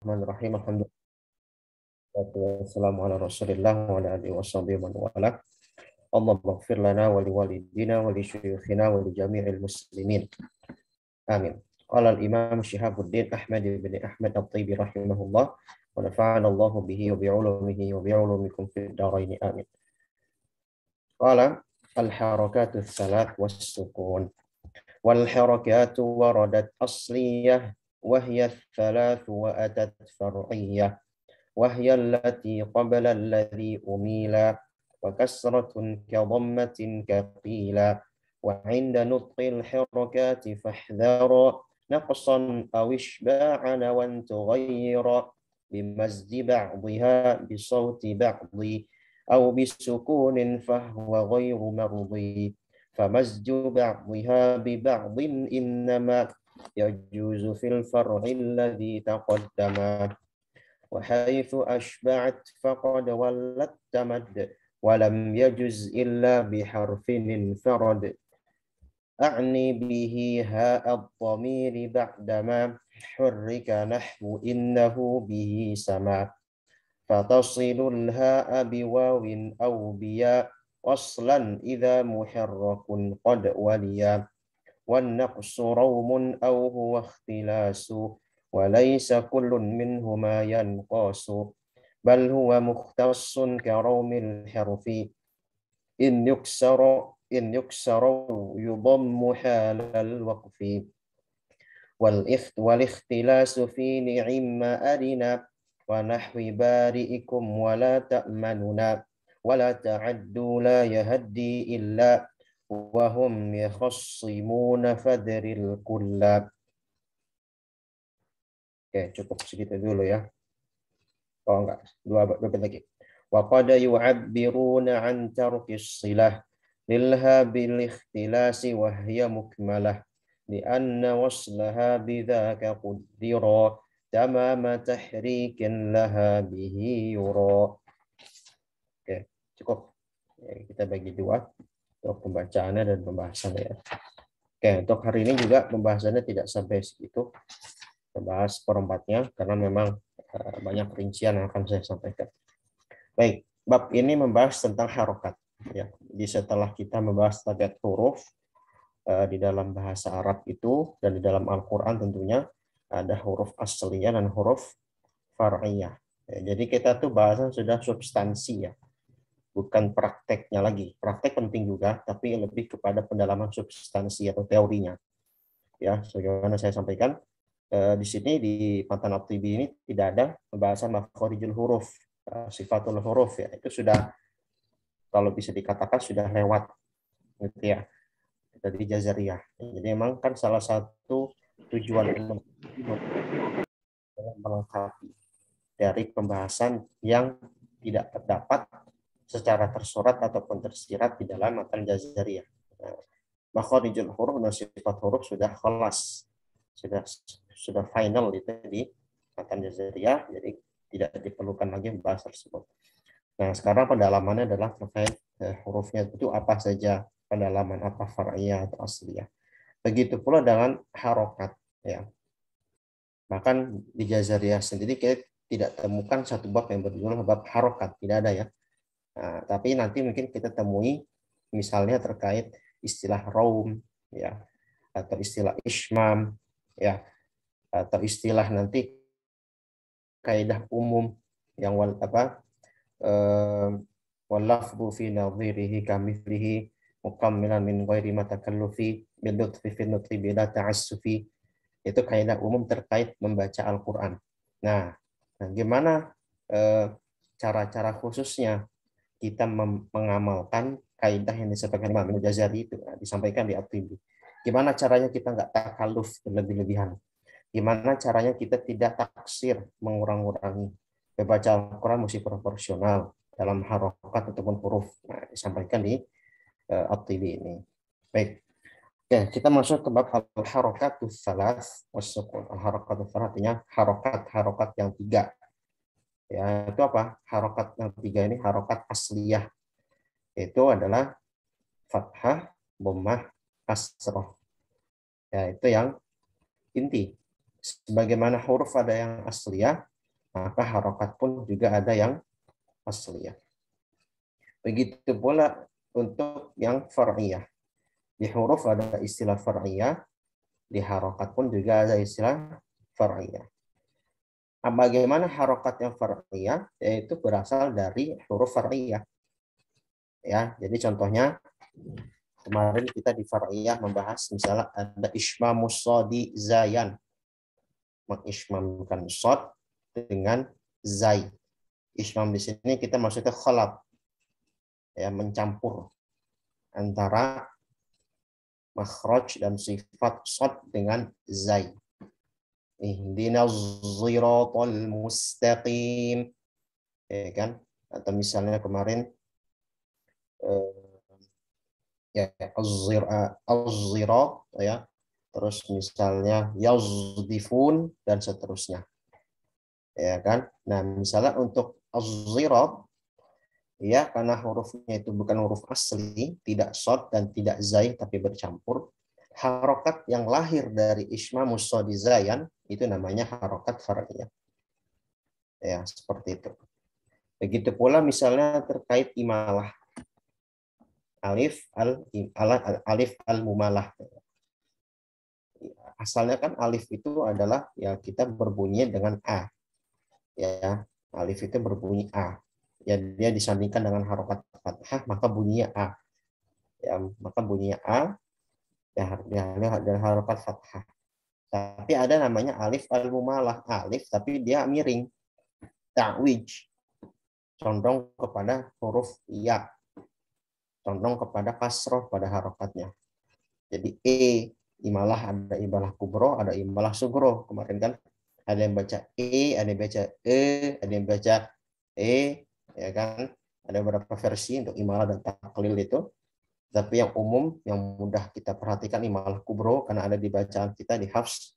Bismillahirrahmanirrahim. Alhamdulillah wassalamu ala Rasulillah wa ala alihi washabihi man wala. Allahumma ighfir lana wa liwalidina wa li syuyukhina wa li jami'il muslimin. Amin. Qala al-Imam Syihabuddin Ahmad bin Ahmad At-Tayyibi rahimahullah wa nafa'ana Allahu bihi wa bi'ulumihi wa bi'ulumikum fid dharain. Amin. Qala al-harakatu ats-tsalath was-sukun. Wal harakatu waradat asliyah wa hiya ats-tsalath wa atat far'iyyah. وهي التي قبل الذي أميلا وكسرة كضمة كقيلا وعند نطق الحركات فاحذر نقصا أو إشباعا وأن تغير بمزج بعضها بصوت بعض أو بسكون فهو غير مرضي فمزج بعضها ببعض إنما يجوز في الفرع الذي تقدم وحيث أشبعت فقد ولت تمد ولم يجز إلا بحرف انفرد أعني به هاء الضمير بعدما حرك نحو إنه به سما فتصل الهاء بواو أو بياء وصلا إذا محرك قد وليا والنقص روم أو هو اختلاس وليس كل منهما ينقص بل هو مختص كروم الحرف إن يكسر يضم حال الوقف والاختلاس في نعم أرنا ونحو بارئكم ولا تأمننا ولا تعدوا لا يهدي إلا وهم يخصمون فدر الكل. Oke, cukup segitu dulu ya. Oh enggak, dua bait lagi. Wa qad yu'abbiruna an tarkis silah lilha bil ikhtilasi wa hiya mukmalah li anna waslaha bidzaka quddira tamama tahrikin laha bihi yura. Oke, cukup. Ya, kita bagi dua untuk pembacaannya dan pembahasannya ya. Oke, untuk hari ini juga pembahasannya tidak sampai segitu. Membahas perempatnya karena memang banyak rincian yang akan saya sampaikan. Baik, bab ini membahas tentang harokat. Ya, di setelah kita membahas tabiat huruf di dalam bahasa Arab itu dan di dalam Al-Quran tentunya ada huruf asliyah dan huruf far'iyah. Ya, jadi kita tuh bahasan sudah substansi ya, bukan prakteknya lagi. Praktek penting juga, tapi lebih kepada pendalaman substansi atau teorinya. Ya, sebagaimana saya sampaikan. Di sini di Matan At-Tibi ini tidak ada pembahasan makhorijul huruf, sifatul huruf ya. Itu sudah kalau bisa dikatakan sudah lewat gitu ya. Dari Jazariyah. Jadi memang kan salah satu tujuan adalah melengkapi dari pembahasan yang tidak terdapat secara tersurat ataupun tersirat di dalam Matan Jazariyah. Makhorijul huruf dan sifat huruf sudah kelas. Sudah final itu di Matan Jazariyah, jadi tidak diperlukan lagi bahas tersebut. Nah, sekarang pendalamannya adalah terkait hurufnya itu apa saja, pendalaman apa far'iyah atau asliyah. Begitu pula dengan harokat ya. Bahkan di Jazariyah sendiri kita tidak temukan satu bab yang berjudul bab harokat, tidak ada ya. Nah, tapi nanti mungkin kita temui misalnya terkait istilah raum ya, atau istilah ismam ya, atau istilah nanti kaidah umum yang wallafzu fi nadhirihi kamithlihi mukammilan min ghairi matakallufi bidutfi fi nutri bila ta'assufi. Itu kaidah umum terkait membaca Al-Qur'an. Nah, gimana cara-cara khususnya kita mengamalkan kaidah yang disampaikan Imam Al-Ghazali itu disampaikan di At-Tibi. Gimana caranya kita nggak takalluf berlebih-lebihan? Gimana caranya kita tidak taksir, mengurang-urangi. Membaca Al-Quran mesti proporsional dalam harokat ataupun huruf. Nah, disampaikan di At-Tibi ini. Baik. Oke, kita masuk ke bab al-harakatus tsalas was-sukun. Al-harakatus tsalas artinya harokat yang tiga. Ya, itu apa? Harokat yang tiga ini harokat asliyah. Itu adalah fathah, dhammah, kasrah. Ya, itu yang inti. Sebagaimana huruf ada yang asliyah, maka harokat pun juga ada yang asliyah. Begitu pula untuk yang far'iyah. Di huruf ada istilah far'iyah, di harokat pun juga ada istilah far'iyah. Nah, bagaimana harokat yang far'iyah? Yaitu berasal dari huruf far'iyah. Ya, jadi contohnya kemarin kita di far'iyah membahas misalnya ada ismamus shadi zayan, mengismamkan shad dengan zai. Ismam di sini kita maksudnya khalab, ya, mencampur antara makhraj dan sifat shad dengan zai. Ihdinas shiratal mustaqim, ya kan? Atau misalnya kemarin ya az-zirat, ya. Terus misalnya yazdifun dan seterusnya. Ya kan? Nah, misalnya untuk az-zirat, ya, karena hurufnya itu bukan huruf asli, tidak shad dan tidak zai tapi bercampur, harokat yang lahir dari ismamus shadi zayan itu namanya harokat far'iyah. Ya, seperti itu. Begitu pula misalnya terkait imalah. Alif al-mumalah. Asalnya kan alif itu adalah ya kita berbunyi dengan a. Ya, alif itu berbunyi a. Ya, dia disandingkan dengan harokat fathah maka bunyinya a. Ya, maka bunyinya a ya dari harokat fathah. Tapi ada namanya alif al-mumalah, alif tapi dia miring, ta'wij, condong kepada huruf ya, condong kepada kasroh pada harokatnya. Jadi imalah, ada imalah kubro, ada imalah sugro. Kemarin kan ada yang baca ada yang baca ada yang baca ya kan. Ada beberapa versi untuk imalah dan taklil itu. Tapi yang umum, yang mudah kita perhatikan imalah kubro karena ada di bacaan kita di Hafs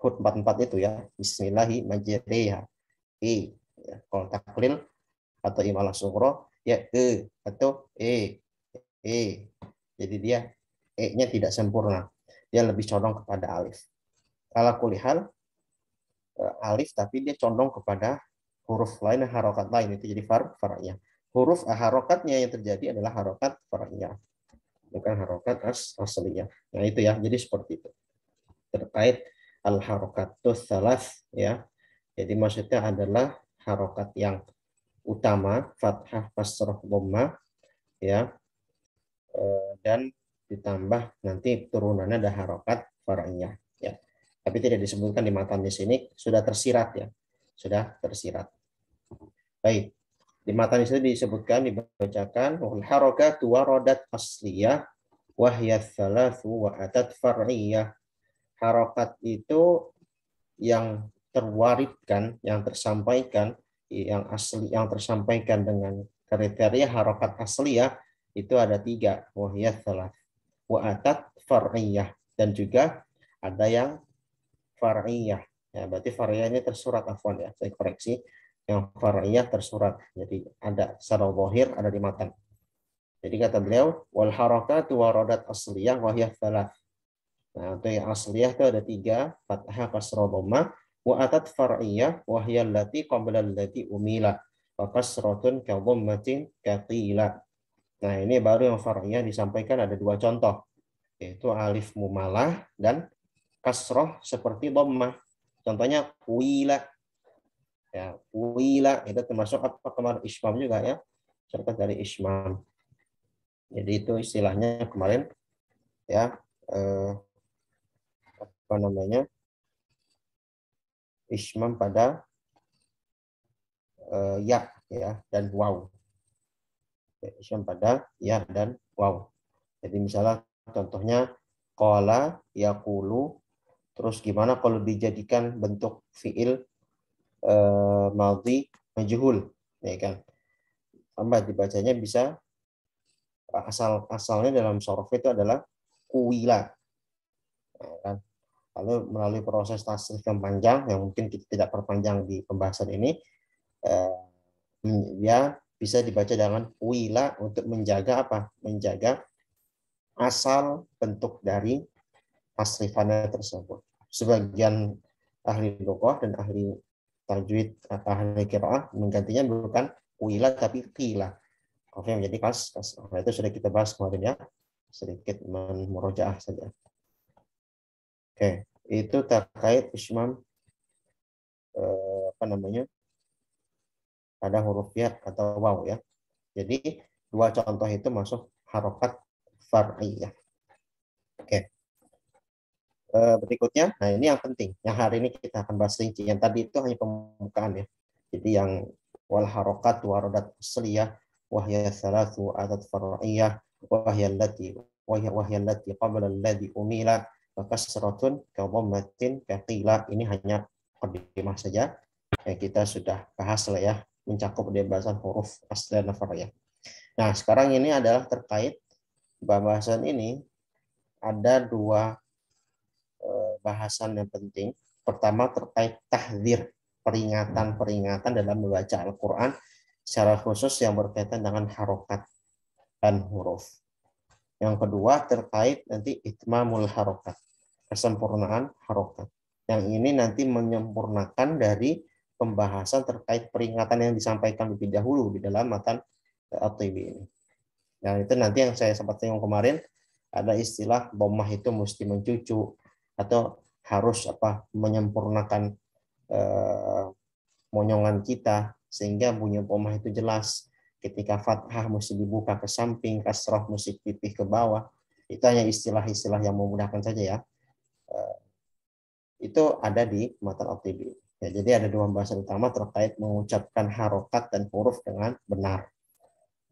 hud 44 itu ya. Bismillahi majriha. Ya. Kalau taklil atau imalah sugro ya atau jadi dia nya tidak sempurna, dia lebih condong kepada alif. Kalau kulihal alif tapi dia condong kepada huruf lain, harokat lain, itu jadi far'iyah. Huruf harokatnya yang terjadi adalah harokat far'iyah, bukan harokat asliyah. Nah itu ya, jadi seperti itu terkait al harokatus salas, ya. Jadi maksudnya adalah harokat yang utama, fathah, kasrah, dhammah, ya, dan ditambah nanti turunannya ada harokat far'iyah, ya. Tapi tidak disebutkan di matan di sini, sudah tersirat ya, sudah tersirat. Baik, di matan di sini disebutkan, dibacakan wal harakatu waradat asliyah wa hiya tsalatsu wa atat far'iyah. Harokat itu yang terwaritkan, yang tersampaikan, yang asli, yang tersampaikan dengan kriteria harokat asliyah itu ada 3, wahiyat salah, wa'atat far'iyah, dan juga ada yang far'iyah. Ya, berarti far'iyah ini tersurat, afwan ya, saya koreksi, yang far'iyah tersurat. Jadi ada secara zahir, ada di matan. Jadi kata beliau, wal harakatu waradat asliyah wahiyat salah. Nah, untuk yang asliyah itu ada 3, fathah, kasrah, dhammah. Wa atat far'iyah wa hiya allati qabla allati umila wa kasratun ka dhammatin katila. Nah, ini baru yang far'iyah disampaikan, ada 2 contoh, yaitu alif mumalah dan kasrah seperti dhammah. Contohnya kuila. Ya, kuila itu termasuk apa kemarin ismam juga ya. Serta dari ismam. Jadi itu istilahnya kemarin ya, apa namanya? Ismam pada ya dan waw. Ismam pada ya dan waw. Jadi misalnya contohnya qala yaqulu, terus gimana kalau dijadikan bentuk fiil madhi majhul, ya kan? Tambah dibacanya bisa asalnya dalam shorof itu adalah kuwila. Ya kan? Lalu melalui proses tasrif yang panjang yang mungkin kita tidak perpanjang di pembahasan ini, ya bisa dibaca dengan wila untuk menjaga apa? Menjaga asal bentuk dari tasrifannya tersebut. Sebagian ahli lughah dan ahli tajwid atau ahli qiraah menggantinya bukan kuila tapi qila. Oke, menjadi kasrah. Nah, itu sudah kita bahas kemarin ya. Sedikit memurojaah saja. Oke, itu terkait ismam apa namanya? Pada huruf ya atau waw ya. Jadi dua contoh itu masuk harokat far'iyah. Oke. Berikutnya, nah ini yang penting. Yang hari ini kita akan bahas rinci. Yang tadi itu hanya pembukaan ya. Jadi yang wal harokat warodat asliyah wahya salatu adat far'iyah wahya allati qabla alladhi umila fakasratun kadhammatin kaqila. Ini hanya mukadimah saja. Kita sudah bahas lah ya, mencakup di bahasan huruf asli dan far'iyah. Nah, sekarang ini adalah terkait bahasan ini ada dua bahasan yang penting. Pertama terkait tahdzir, peringatan-peringatan dalam membaca Al-Quran, secara khusus yang berkaitan dengan harokat dan huruf. Yang kedua terkait nanti itmamul harokat, kesempurnaan harokat. Yang ini nanti menyempurnakan dari pembahasan terkait peringatan yang disampaikan lebih dahulu di dalam matan At-Tibi ini. Nah, itu nanti yang saya sempat singgung kemarin, ada istilah dhammah itu mesti mencucu atau harus menyempurnakan monyongan kita sehingga bunyi dhammah itu jelas. Ketika fathah mesti dibuka ke samping, kasrah mesti pipih ke bawah. Itu hanya istilah-istilah yang memudahkan saja ya. Itu ada di matan At-Tibi. Ya, jadi ada dua pembahasan utama terkait mengucapkan harokat dan huruf dengan benar.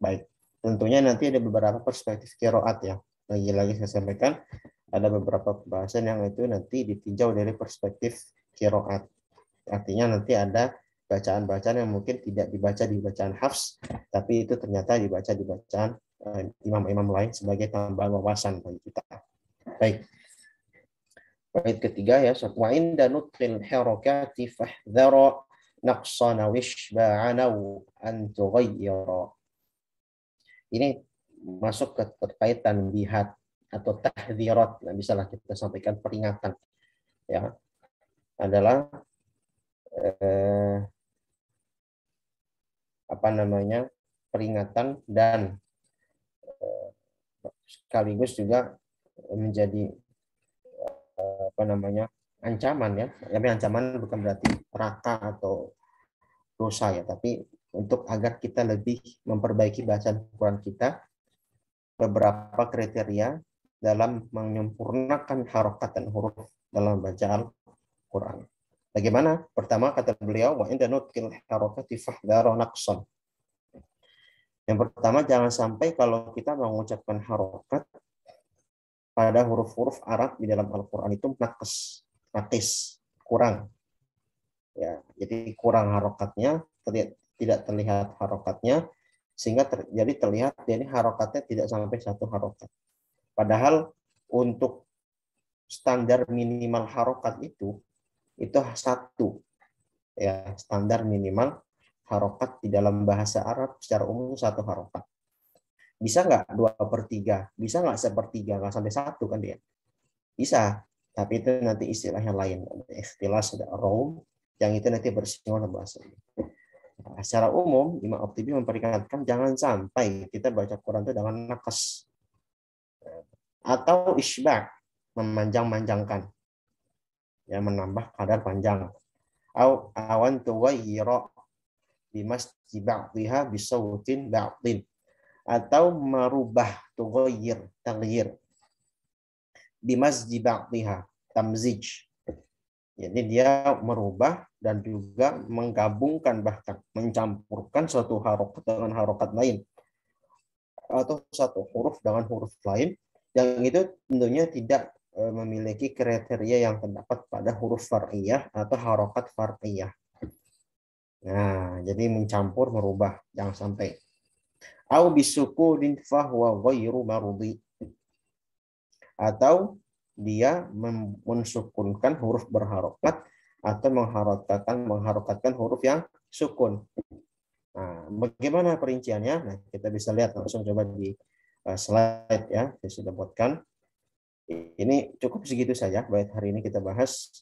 Baik, tentunya nanti ada beberapa perspektif qiraat ya. Lagi-lagi saya sampaikan, ada beberapa pembahasan yang itu nanti ditinjau dari perspektif qiraat. Artinya nanti ada bacaan-bacaan yang mungkin tidak dibaca di bacaan Hafs, tapi itu ternyata dibaca di bacaan imam-imam lain sebagai tambahan wawasan bagi kita. Baik. Bait ketiga ya, wa inda nutqil harakati fahdhara naqsana wishba'ana an tughayyira. Ini masuk ke terkait tanbihat atau tahdzirat. Nah, bisalah kita sampaikan peringatan ya. Adalah peringatan dan sekaligus juga menjadi ancaman ya. Tapi ancaman bukan berarti neraka atau dosa ya, tapi untuk agar kita lebih memperbaiki bacaan Quran kita, beberapa kriteria dalam menyempurnakan harokat dan huruf dalam bacaan Quran. Bagaimana? Pertama kata beliau, wa inda nutkil harokati fahdhara naqsan. Yang pertama, jangan sampai kalau kita mengucapkan harokat pada huruf-huruf Arab di dalam Al-Quran itu nakis, kurang. Ya, jadi kurang harokatnya, tidak terlihat harokatnya, sehingga jadi terlihat jadi harokatnya tidak sampai satu harokat. Padahal untuk standar minimal harokat itu satu. Ya, standar minimal harokat di dalam bahasa Arab secara umum satu harokat. Bisa nggak 2/3? Bisa nggak 1/3? Nggak sampai satu kan dia? Bisa, tapi itu nanti istilahnya lain. Ikhtilas, ada raum, yang itu nanti bersinggungan bahasa. Nah, secara umum, Imam At-Tibi memperingatkan jangan sampai kita baca Quran itu dengan nakas atau isbah, memanjang-manjangkan, ya, menambah kadar panjang. Awan tuwayyira bimasji ba'dhiha bisautin ba'dhin, atau merubah tughayyir, taghyir bimasji ba'dhiha, tamzij. Jadi dia merubah dan juga menggabungkan, bahkan mencampurkan suatu harokat dengan harokat lain, atau satu huruf dengan huruf lain, yang itu tentunya tidak memiliki kriteria yang terdapat pada huruf far'iyah atau harokat far'iyah. Nah, jadi mencampur, merubah, jangan sampai. Au bisukunin fahuwa ghairu marudi, atau dia mensukunkan huruf berharokat atau mengharokatkan huruf yang sukun. Nah, bagaimana perinciannya? Nah, kita bisa lihat langsung coba di slide ya, saya sudah buatkan. Ini cukup segitu saja bait hari ini kita bahas.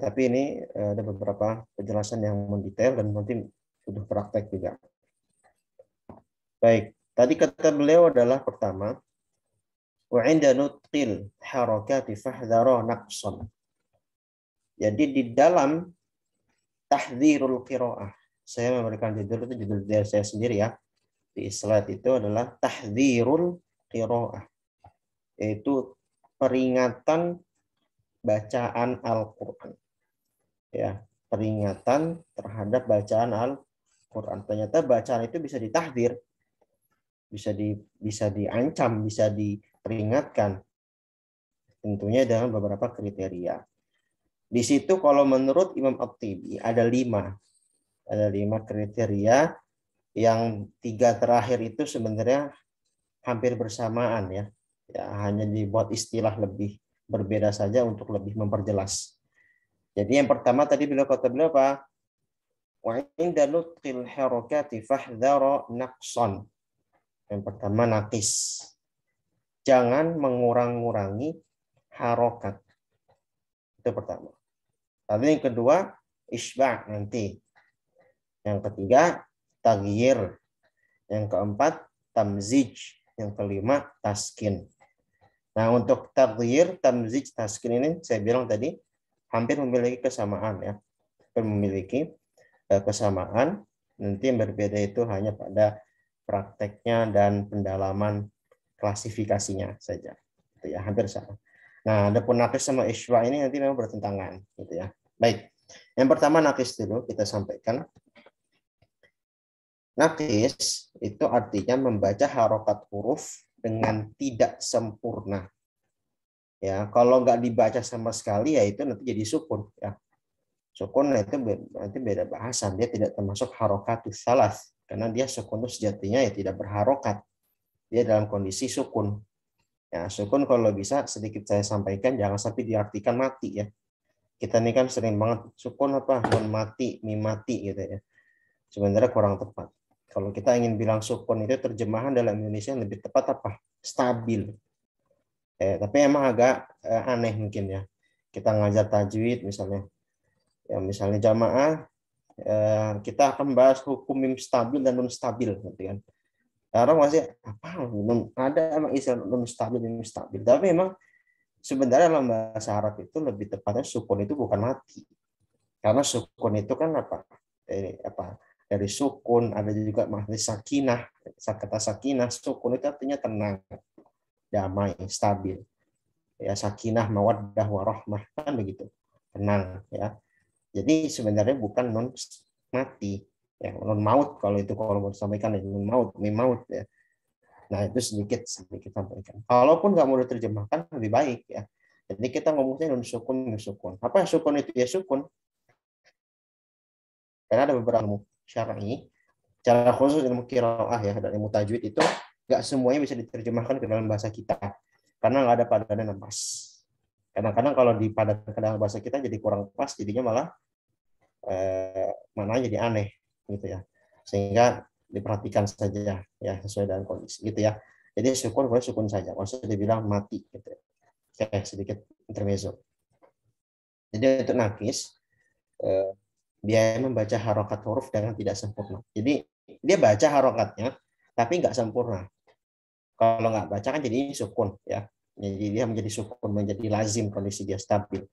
Tapi ini ada beberapa penjelasan yang mendetail dan nanti butuh praktek juga. Baik, tadi kata beliau adalah pertama, wa 'inda nutqil harakati fahdhara naqsan. Jadi di dalam tahdzirul qiraah, saya memberikan judul itu judul dari saya sendiri ya. Di slide itu adalah tahdzirul qiraah, yaitu peringatan bacaan Al-Qur'an. Ya, peringatan terhadap bacaan Al-Qur'an. Ternyata bacaan itu bisa ditahdzir, bisa diancam, bisa diperingatkan. Tentunya dengan beberapa kriteria. Di situ kalau menurut Imam At-Tibi ada 5 kriteria, yang 3 terakhir itu sebenarnya hampir bersamaan ya. Ya, hanya dibuat istilah lebih berbeda saja untuk lebih memperjelas. Jadi yang pertama tadi kata beliau apa? Wa inda nutqil harakati fahdhara naqsan. Yang pertama naqis. Jangan mengurang-ngurangi harokat. Itu pertama. Lalu yang kedua, isba' nanti. Yang ketiga, taghyir. Yang keempat, tamzij. Yang kelima, taskin. Nah, untuk taghyir, tamzij, taskin ini saya bilang tadi hampir memiliki kesamaan ya. Memiliki kesamaan. Nanti yang berbeda itu hanya pada prakteknya dan pendalaman klasifikasinya saja. Itu ya, hampir sama. Nah, adapun nakis sama iswa ini nanti memang bertentangan, gitu ya. Baik. Yang pertama nakis dulu kita sampaikan. Nakis itu artinya membaca harokat huruf dengan tidak sempurna. Ya, kalau nggak dibaca sama sekali ya itu nanti jadi sukun. Ya, sukun itu nanti beda bahasa. Dia tidak termasuk harokatus salas karena dia sukun itu sejatinya ya tidak berharokat. Dia dalam kondisi sukun. Ya, sukun kalau bisa sedikit saya sampaikan jangan sampai diartikan mati ya. Kita ini kan sering banget sukun apa non mati, mim mati gitu ya. Sebenarnya kurang tepat. Kalau kita ingin bilang sukun itu terjemahan dalam Indonesia yang lebih tepat apa? Stabil. Tapi emang agak aneh mungkin ya. Kita ngajar tajwid misalnya. Ya misalnya jamaah kita akan bahas hukum mim stabil dan non stabil gitu kan. Orang masih apa? Ada emang istilah non stabil, mim stabil. Tapi memang sebenarnya dalam bahasa Arab itu lebih tepatnya sukun itu bukan mati. Karena sukun itu kan apa? Dari sukun, ada juga makna sakinah. Kata sakinah, sukun itu artinya tenang, damai, stabil. Ya, sakinah, mawaddah, warahmah kan begitu. Tenang ya. Jadi sebenarnya bukan non mati. Ya, non maut kalau itu kalau mau disampaikan non maut, mim maut ya. Nah, itu sedikit sampaikan. Kalaupun nggak mau diterjemahkan lebih baik ya. Jadi kita ngomongnya non sukun, sukun. Apa sukun itu ya sukun? Karena ada beberapa ilmu syar'i, cara khusus ilmu qiraah ya dan ilmu tajwid itu nggak semuanya bisa diterjemahkan ke dalam bahasa kita karena nggak ada padanan yang pas. Kadang-kadang kalau dipadatkan ke dalam bahasa kita jadi kurang pas, jadinya malah maknanya jadi aneh gitu ya. Sehingga diperhatikan saja ya sesuai dengan kondisi gitu ya. Jadi sukun boleh sukun saja, maksudnya dibilang mati gitu. Oke, sedikit intermezzo. Jadi untuk nakis dia membaca harokat huruf dengan tidak sempurna. Jadi dia baca harokatnya, tapi nggak sempurna. Kalau nggak baca kan jadi sukun ya. Jadi dia menjadi sukun, menjadi lazim kondisi dia stabil.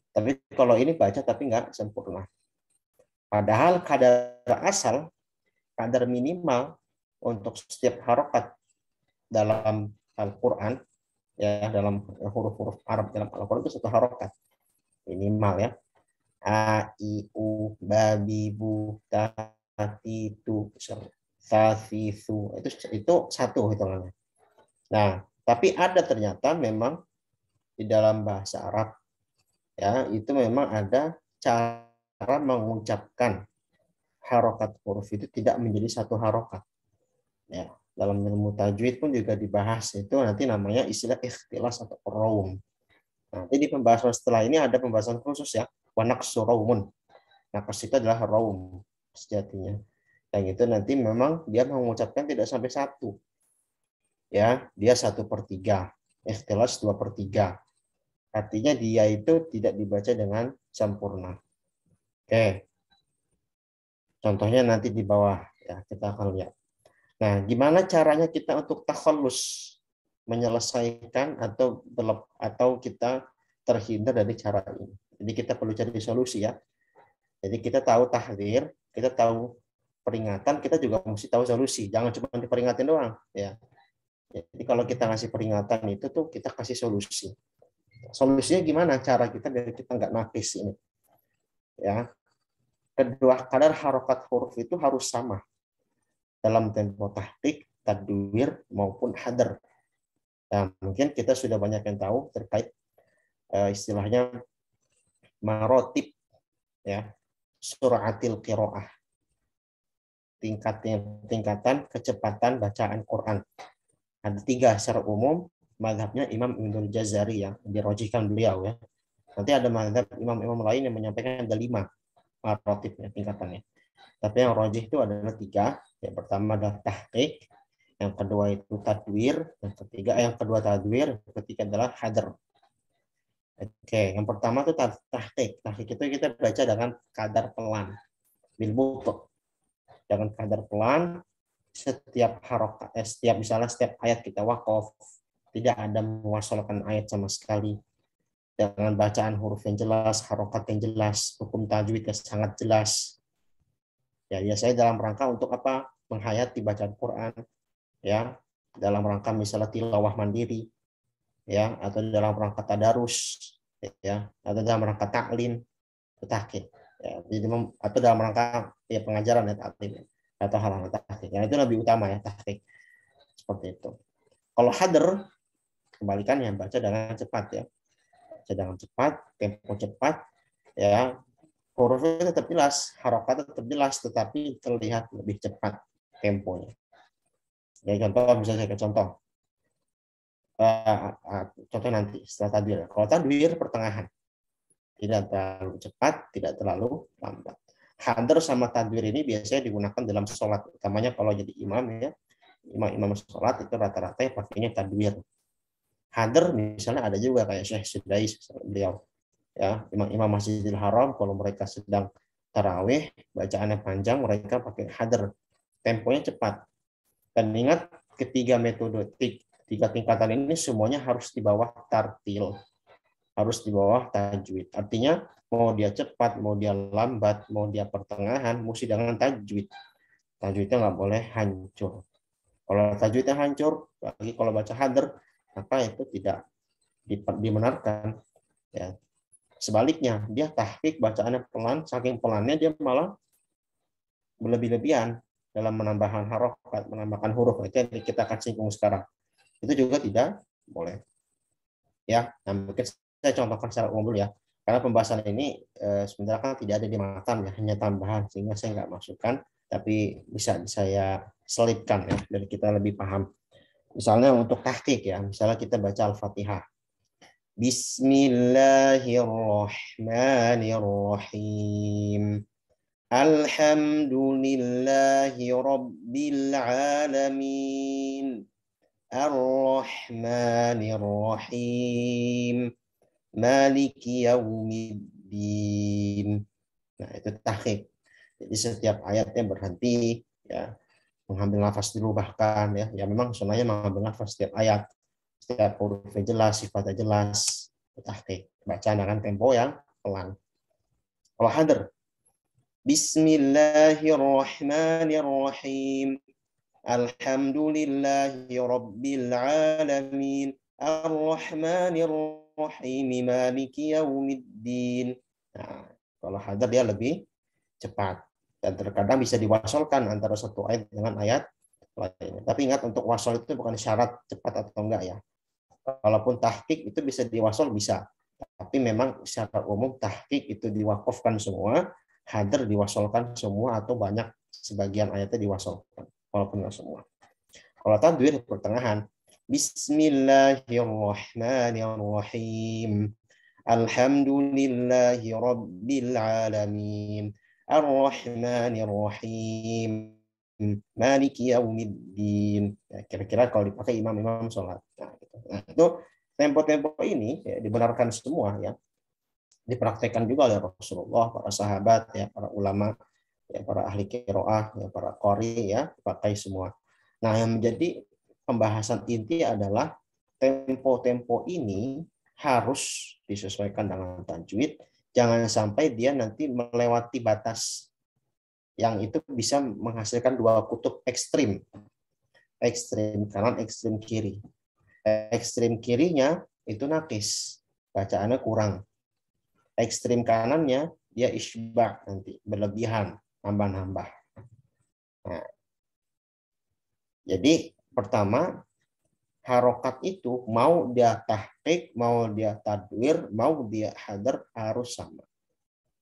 Tapi kalau ini baca tapi nggak sempurna. Padahal kadar asal, kadar minimal untuk setiap harokat dalam Al-Quran, ya dalam huruf-huruf Arab dalam Al-Quran itu satu harokat minimal ya. A, I, U, babi, bu, ta, ti, tu, sa, si, su. Itu satu hitungannya. Nah, tapi ada ternyata memang di dalam bahasa Arab ya itu memang ada cara mengucapkan harokat huruf itu tidak menjadi satu harokat. Ya, dalam ilmu tajwid pun juga dibahas itu nanti namanya istilah ikhtilas atau raum. Nanti di pembahasan setelah ini ada pembahasan khusus ya, wanaqsu raumun. Naqs itu adalah raum sejatinya. Yang itu nanti memang dia mengucapkan tidak sampai satu. Ya, dia 1/3. Ikhtilas 2/3. Artinya dia itu tidak dibaca dengan sempurna. Oke, contohnya nanti di bawah ya kita akan lihat. Nah, gimana caranya kita untuk takhallus, menyelesaikan atau kita terhindar dari cara ini. Jadi kita perlu cari solusi ya. Jadi kita tahu tahdzir, kita tahu peringatan, kita juga mesti tahu solusi. Jangan cuma diperingatin doang ya. Jadi kalau kita ngasih peringatan itu tuh kita kasih solusi. Solusinya gimana? Cara kita biar kita nggak nakis ini. Ya, kedua kadar harokat huruf itu harus sama dalam tempo tahqiq, tadwir maupun hadar. Nah, mungkin kita sudah banyak yang tahu terkait istilahnya marotib ya, suratil qiraah, tingkatan kecepatan bacaan Quran. Ada 3 secara umum, mazhabnya Imam Ibnul Jazari yang dirojihkan beliau ya. Nanti ada mazhab imam-imam lain yang menyampaikan ada 5 marotibnya, tingkatannya. Tapi yang rojih itu adalah 3. Yang pertama adalah tahqiq, yang kedua itu tadwir, yang kedua tadwir, yang ketiga adalah hadar. Oke, yang pertama itu tahqiq. Tahqiq itu kita baca dengan kadar pelan, bil butuh. Dengan kadar pelan, setiap harokat, misalnya setiap ayat kita waqaf, tidak ada mewasalkan ayat sama sekali. Dengan bacaan huruf yang jelas, harokat yang jelas, hukum tajwid yang sangat jelas. Ya, biasanya dalam rangka untuk apa? Menghayati bacaan Quran, ya, dalam rangka misalnya tilawah mandiri, ya, atau dalam rangka tadarus, ya, atau dalam rangka taklim, tahqiq, ya, atau dalam rangka ya pengajaran ya taklim, atau hal-hal tahqiq. Yang itu lebih utama ya tahqiq. Seperti itu. Kalau hadar kebalikannya, baca dengan cepat ya. Baca dengan cepat, tempo cepat, ya. Hurufnya tetap jelas, harokat tetap jelas, tetapi terlihat lebih cepat temponya. Ya, contoh misalnya saya contoh. Contoh nanti setelah tadwir. Kalau tadwir pertengahan, tidak terlalu cepat, tidak terlalu lambat. Hadar sama tadwir ini biasanya digunakan dalam sholat, utamanya kalau jadi imam ya, imam sholat itu rata-rata yang pakainya tadwir. Hadar misalnya ada juga kayak Syekh Sudais beliau, ya imam Masjidil Haram kalau mereka sedang tarawih bacaannya panjang mereka pakai hadar, temponya cepat. Dan ingat ketiga metode, 3 tingkatan ini semuanya harus di bawah tartil, harus di bawah tajwid. Artinya mau dia cepat, mau dia lambat, mau dia pertengahan, mesti dengan tajwid. Tajwidnya nggak boleh hancur. Kalau tajwidnya hancur, lagi kalau baca hadar, maka itu tidak dibenarkan. Ya. Sebaliknya, dia tahqiq bacaannya pelan, saking pelannya dia malah berlebih-lebihan dalam menambahkan harokat, menambahkan huruf. Itu yang kita akan singgung sekarang. Itu juga tidak boleh. Ya, nah mungkin saya contohkan secara umum dulu ya. Karena pembahasan ini sebenarnya kan tidak ada di matan ya, hanya tambahan sehingga saya nggak masukkan, tapi bisa saya selipkan ya, biar kita lebih paham. Misalnya untuk tahqiq ya, misalnya kita baca Al-Fatihah. Bismillahirrahmanirrahim. Alhamdulillahi rabbil alamin. Ar-Rahmanir-Rahim. Maliki yaumiddin. Nah, itu tahqiq. Jadi setiap ayatnya berhenti ya, mengambil nafas dulu bahkan ya. Ya memang sunnahnya mengambil nafas setiap ayat. Setiap hurufnya jelas, sifatnya jelas. Tahqiq. Baca dengan tempo yang pelan. Kalau hadar, Bismillahirrahmanirrahim. Alhamdulillahi rabbil alamin. Ar-Rahmanir-Rahim. Maliki yaumiddin. Nah, kalau hadar dia lebih cepat dan terkadang bisa diwasolkan antara satu ayat dengan ayat lainnya. Tapi ingat untuk wasol itu bukan syarat cepat atau enggak ya. Walaupun tahqiq itu bisa diwasol bisa. Tapi memang secara umum tahqiq itu diwakafkan semua, hadar diwasolkan semua atau banyak sebagian ayatnya diwasolkan. Walaupun enggak semua. Kalau tadwir pertengahan, Bismillahirrahmanirrahim. Alhamdulillahi rabbil alamin. Ar-Rahmanir-Rahim. Maliki yaumiddin. Ya, kira-kira kalau dipakai imam-imam sholat. Nah, itu tempo-tempo ini ya, dibenarkan semua ya, dipraktekkan juga oleh Rasulullah, para sahabat ya, para ulama ya, para ahli qiraah ya, para qori ya, dipakai semua. Nah, yang menjadi pembahasan inti adalah tempo-tempo ini harus disesuaikan dengan tajwid, jangan sampai dia nanti melewati batas yang itu bisa menghasilkan dua kutub ekstrim, ekstrim kanan, ekstrim kiri. Ekstrim kirinya itu nakis, bacaannya kurang. Ekstrim kanannya dia isbah, nanti berlebihan, nambah-nambah. Nah, jadi pertama, harokat itu mau dia tahqiq, mau dia tadwir, mau dia hadar harus sama.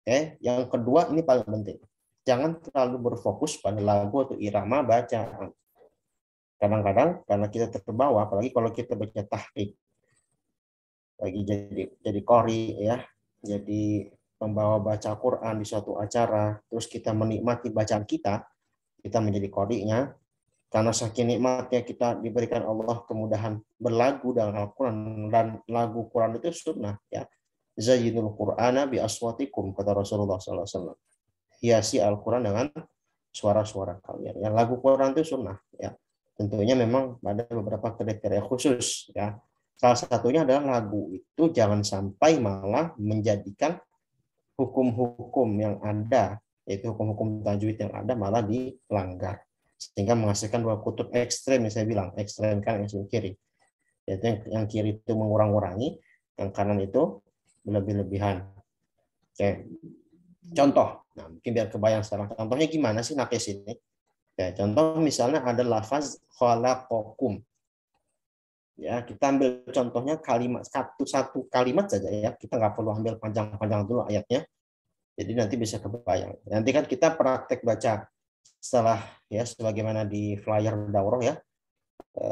Oke, yang kedua ini paling penting. Jangan terlalu berfokus pada lagu atau irama bacaan. Kadang-kadang karena kita terbawa, apalagi kalau kita baca tahqiq, lagi jadi qori ya, jadi pembawa baca Quran di suatu acara, terus kita menikmati bacaan kita menjadi qori'nya, karena saking nikmatnya kita diberikan Allah kemudahan berlagu dalam Al-Quran, dan lagu Quran itu sunnah ya. Zayyinul Qur'ana bi aswatikum, kata Rasulullah SAW. Hiasi Al-Quran dengan suara-suara kalian. Ya, lagu Quran itu sunnah ya. Tentunya memang ada beberapa kriteria khusus ya. Salah satunya adalah lagu itu jangan sampai malah menjadikan hukum-hukum yang ada, yaitu hukum-hukum tajwid yang ada malah dilanggar, sehingga menghasilkan dua kutub ekstrem yang saya bilang, ekstrem kanan, ekstrem kiri. Yaitu yang kiri itu mengurang-urangi, yang kanan itu berlebih-lebihan. Oke. Contoh, nah mungkin biar kebayang sekarang. Contohnya gimana sih nakis ini? Ya, contoh misalnya ada lafaz khalaqakum. Ya, kita ambil contohnya kalimat satu kalimat saja ya. Kita nggak perlu ambil panjang-panjang dulu ayatnya. Jadi nanti bisa kebayang. Nanti kan kita praktek baca setelah ya sebagaimana di flyer daurah ya.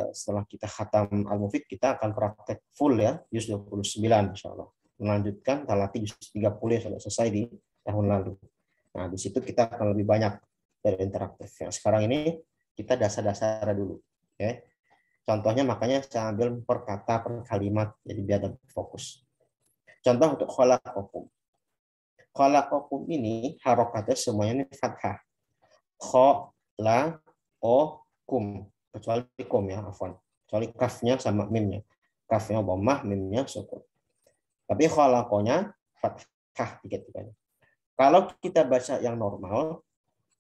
Setelah kita khatam Al-Mufid, kita akan praktek full ya, juz 29 insyaallah. Melanjutkan talati juz 30 sampai selesai di tahun lalu. Nah, di situ kita akan lebih banyak dari interaktif. Yang sekarang ini kita dasar-dasar dulu. Oke. Contohnya makanya saya ambil per kata, per kalimat, jadi biar lebih fokus. Contoh untuk khalaqakum. Khalaqakum ini harokatnya semuanya ini fathah. Kho, la, o, kum. Kecuali kum ya, afwan. Kecuali kafnya sama mimnya. Kafnya dhammah, mimnya sukun. Tapi khalaqonya fathah tiga-tiganya. Kalau kita baca yang normal,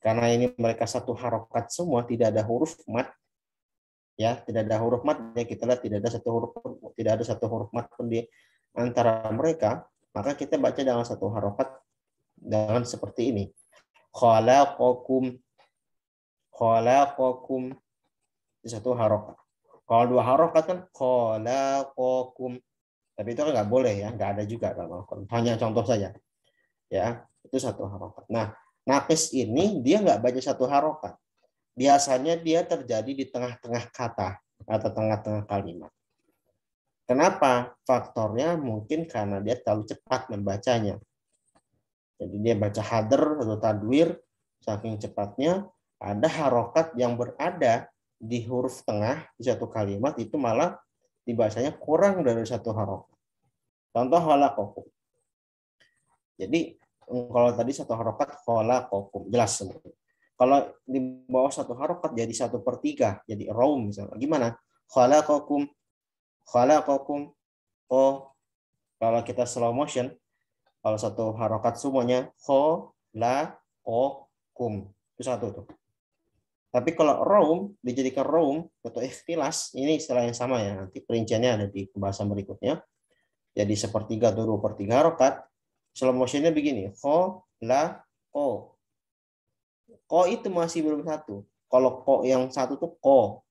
karena ini mereka satu harokat semua, tidak ada huruf mat, ya, tidak ada huruf mat, ya kita lihat tidak ada satu huruf mat pun di antara mereka, maka kita baca dengan satu harokat dengan seperti ini. Khalaqakum, khalaqakum, satu harokat. Kalau dua harokat kan khalaqakum, tapi itu kan nggak boleh ya, nggak ada juga kalau hanya contoh saja, ya itu satu harokat. Nah, nakis ini dia nggak baca satu harokat. Biasanya dia terjadi di tengah-tengah kata atau tengah-tengah kalimat. Kenapa? Faktornya mungkin karena dia terlalu cepat membacanya. Jadi dia baca hadar atau tadwir, saking cepatnya ada harokat yang berada di huruf tengah di satu kalimat itu malah dibacanya kurang dari satu harokat. Contoh khalaqakum. Jadi kalau tadi satu harokat khalaqakum jelas semua. Kalau di bawah satu harokat jadi 1/3, jadi raum misalnya. Gimana? Khalaqakum, khalaqakum. Oh, kalau kita slow motion, kalau satu harokat semuanya khalaqakum. Itu satu tuh. Tapi kalau raum dijadikan raum atau ikhtilas, ini istilah yang sama ya. Nanti perinciannya ada di pembahasan berikutnya. Jadi 1/3 atau 2/3 harokat. Slow motionnya begini. Khalaqakum. Ko itu masih belum satu. Kalau ko yang satu tuh ko.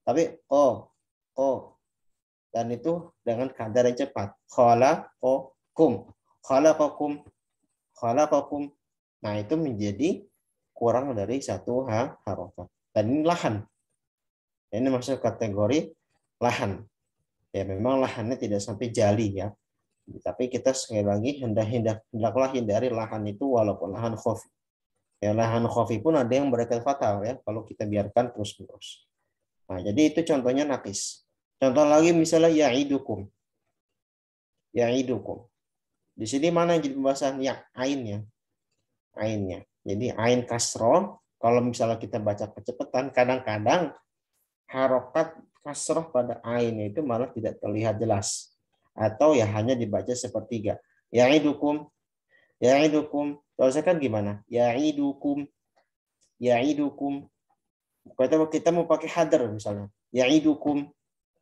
Tapi ko. Dan itu dengan kadar yang cepat. Khalaqakum. Khalaqakum. Khalaqakum. Nah, itu menjadi kurang dari satu harokat. Dan ini lahan. Ini masuk kategori lahan. Ya, memang lahannya tidak sampai jali ya. Tapi kita sekali lagi hendaklah hindari lahan itu walaupun lahan khafi. Ya, lahan khafi pun ada yang berakibat fatal ya kalau kita biarkan terus-menerus. Nah, jadi itu contohnya nakis. Contoh lagi misalnya ya'idukum. ya'idukum. Di sini mana yang jadi pembahasan? Ya, ainnya. Ainnya. Jadi ain kasroh, kalau misalnya kita baca kecepatan, kadang-kadang harokat kasroh pada ain itu malah tidak terlihat jelas. Atau ya hanya dibaca sepertiga. Ya'idukum, ya'idukum. Kalau saya kan gimana? Ya'idukum, ya'idukum. Kita mau pakai hadar misalnya. Ya'idukum,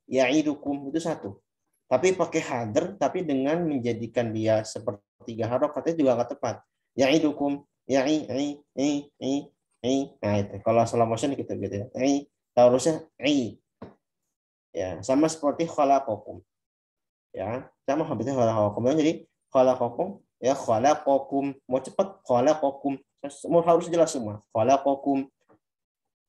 ya'idukum. Itu satu. Tapi pakai hadar, tapi dengan menjadikan dia sepertiga harokatnya juga nggak tepat. Ya'idukum, ya'i, Nah itu. Kalau slow motion kita gitu ya. Harusnya ya, sama seperti khalaqakum. Ya, sama habisnya khalaqakum. Jadi khalaqakum ya khalaqakum. Mau cepat khalaqakum. Semua harus jelas semua. Khalaqakum.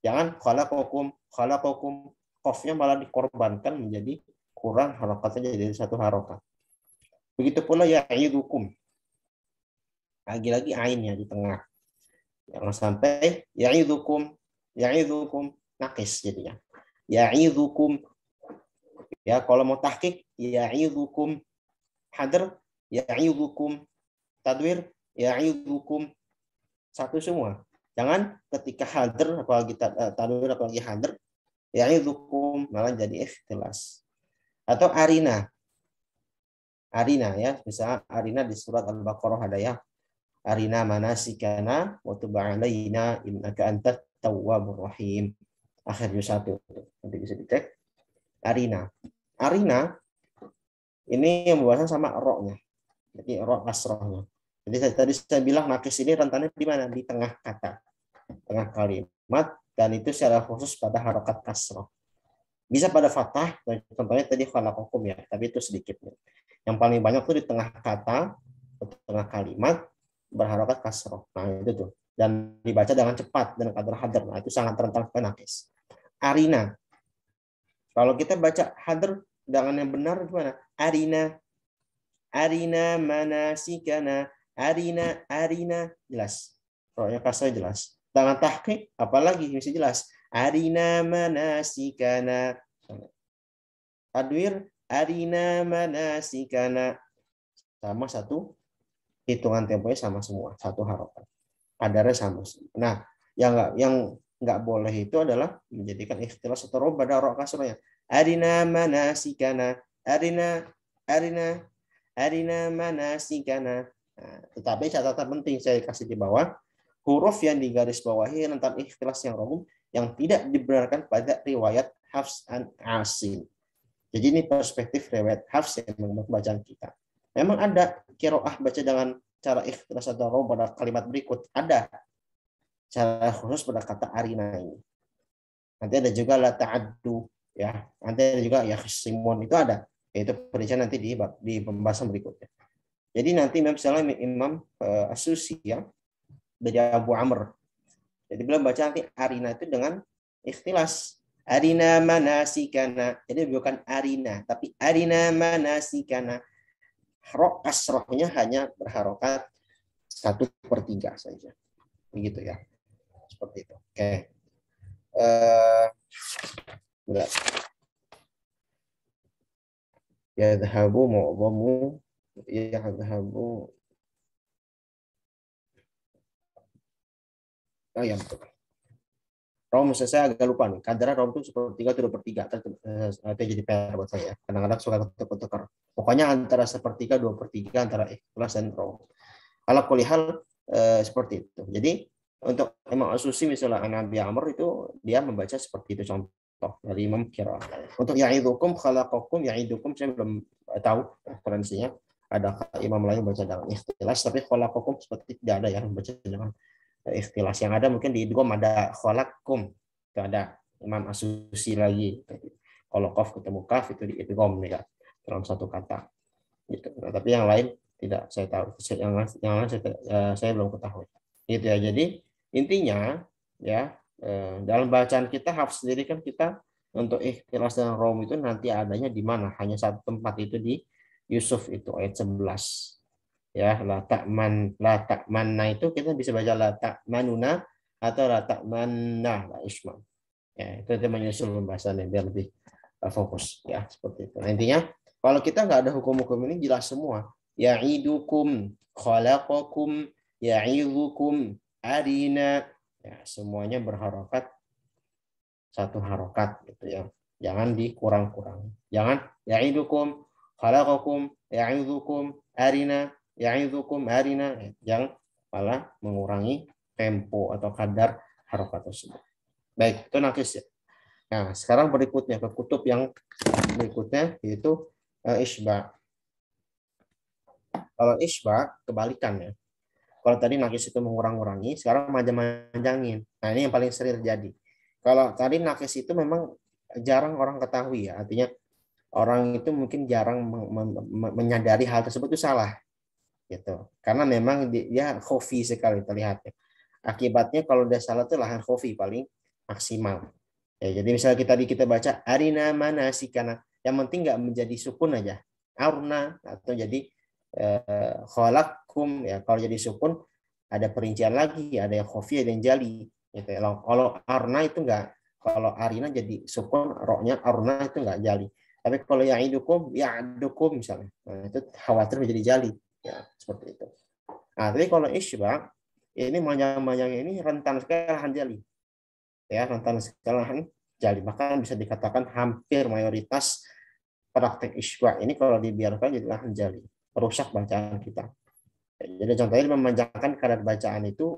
Jangan khalaqakum. Qafnya malah dikorbankan menjadi kurang harokatnya jadi satu harokat. Begitu pula ya'idukum. Lagi-lagi ainnya di tengah. Jangan sampai ya'idukum nakis jadinya. Ya'idukum. Ya, kalau mau tahqiq ya'idukum. Hadr ya'idukum. Tadwir ya'idukum. Satu semua. Jangan ketika hadr apalagi tadwir apalagi hadr ya'idukum malah jadi ikhtilas. Atau arina ya, misalnya arina di surat Al-Baqarah ada ya, arina manasikana wa tub 'alaina innaka antat tawwabur rahim. Akhirnya satu, nanti bisa dicek. Arina ini yang pembahasan sama ro-nya, jadi ro kasrohnya. Jadi tadi saya bilang nakis ini rentannya di mana? Di tengah kata, tengah kalimat, dan itu secara khusus pada harokat kasroh. Bisa pada fathah, contohnya tadi khalaqakum ya, tapi itu sedikit. Yang paling banyak tuh di tengah kata, di tengah kalimat, berharokat kasroh. Nah itu tuh. Dan dibaca dengan cepat, dan kadar hadar. Nah itu sangat rentan ke nakis. Arina. Kalau kita baca hadar, dengan yang benar gimana? Arina manasikana. Arina. Jelas. Rohnya kasroh jelas. Dengan tahqiq, apalagi mesti jelas. Arina manasikana. Tadwir arina manasikana. Sama satu hitungan temponya sama semua, satu harokat. Kadarnya sama. Nah, yang nggak boleh itu adalah menjadikan ikhtilas atau roh pada roh kasrohnya. Arina manasikana. Arina manasikana. Nah, tetapi catatan penting saya kasih di bawah, huruf yang digaris bawahi tentang ikhtilas yang roh yang tidak dibenarkan pada riwayat Hafs an Asim. Jadi ini perspektif riwayat Hafs yang membuat bacaan kita. Memang ada qiraah baca dengan cara ikhtilas atau roh pada kalimat berikut. Ada cara khusus pada kata arina ini. Nanti ada juga la ta'addu ya. Nanti ada juga ya khisimun itu ada. Itu perincian nanti di pembahasan berikutnya. Jadi nanti misalnya Imam As-Susi ya dari Abu Amr. Jadi beliau baca nanti arina itu dengan ikhtilas. Arina manasikana. Jadi bukan arina, tapi arina manasikana. Ro kasrohnya hanya berharokat 1/3 saja. Begitu ya. Seperti itu. Oke. Enggak. Yadhabu mu'dhamu yadhabu. Oh ya betul. Rom saya agak lupa nih. Kadang rom itu 1/3 atau 2/3. Itu jadi PR buat saya. Kadang-kadang suka ketukar. Pokoknya antara 1/3, 2/3 antara ikhlas dan rom. Ala kulli hal seperti itu. Jadi untuk Imam As-Susi misalnya Nabi Amr itu dia membaca seperti itu contoh dari Imam Qiraah. Untuk ya'idukum khalaqakum ya'idukum saya belum tahu referensinya. Ada imam lain baca dengan ikhtilas, tapi khalaqakum seperti tidak ada yang baca dengan ikhtilas. Yang ada mungkin di idgham ada khalaqkum. Itu ada Imam As-Susi lagi. Kalau qaf ketemu kaf itu di idgham ya dalam satu kata. Gitu. Nah, tapi yang lain tidak saya tahu. Yang lain saya belum ketahui. Gitu ya. Jadi intinya ya dalam bacaan kita Hafs sendiri kan kita untuk ikhtilas dan rom itu nanti adanya di mana? Hanya satu tempat itu di Yusuf itu ayat 11. Ya, la ta'manna itu kita bisa baca la ta'manuna atau la ta'manna la isma. Ya, itu menyusul pembahasannya biar lebih fokus ya seperti itu. Nah, intinya Kalau kita nggak ada hukum-hukum ini jelas semua. Ya'idukum, khalaqakum, ya'idhukum, arina. Ya, semuanya berharokat satu harokat gitu ya. Jangan dikurang-kurang. Jangan ya'idukum, khalaqakum, ya'idhukum, arina, ya'idhukum, arina. Jangan malah mengurangi tempo atau kadar harokat tersebut. Baik, itu nakis ya. Nah, sekarang berikutnya ke kutub yang berikutnya yaitu isba. Kalau isba kebalikannya. Kalau tadi nakis itu mengurang-urangi, sekarang manjang-manjangin. Nah, ini yang paling sering terjadi. Kalau tadi nakis itu memang jarang orang ketahui ya. Artinya orang itu mungkin jarang menyadari hal tersebut itu salah gitu. Karena memang dia khofi sekali terlihatnya. Akibatnya kalau dia salah itu lahan khofi paling maksimal. Ya, jadi misalnya kita baca arina manasikana, yang penting nggak menjadi sukun aja. Arna atau jadi khalakum ya, kalau jadi sukun ada perincian lagi, ada yang khofi, ada yang jali gitu ya. Kalau arna itu enggak, kalau arina jadi sukun, roknya arna itu enggak jali. Tapi kalau ya'idukum misalnya, nah, itu khawatir menjadi jali ya, seperti itu. Nah, tapi kalau isbaq ini manjang-manjang ini rentan sekali lahan jali. Ya, rentan sekali lahan jali. Bahkan bisa dikatakan hampir mayoritas praktek isbaq ini kalau dibiarkan jadi lahan jali, merusak bacaan kita. Jadi contohnya memanjangkan kadar bacaan itu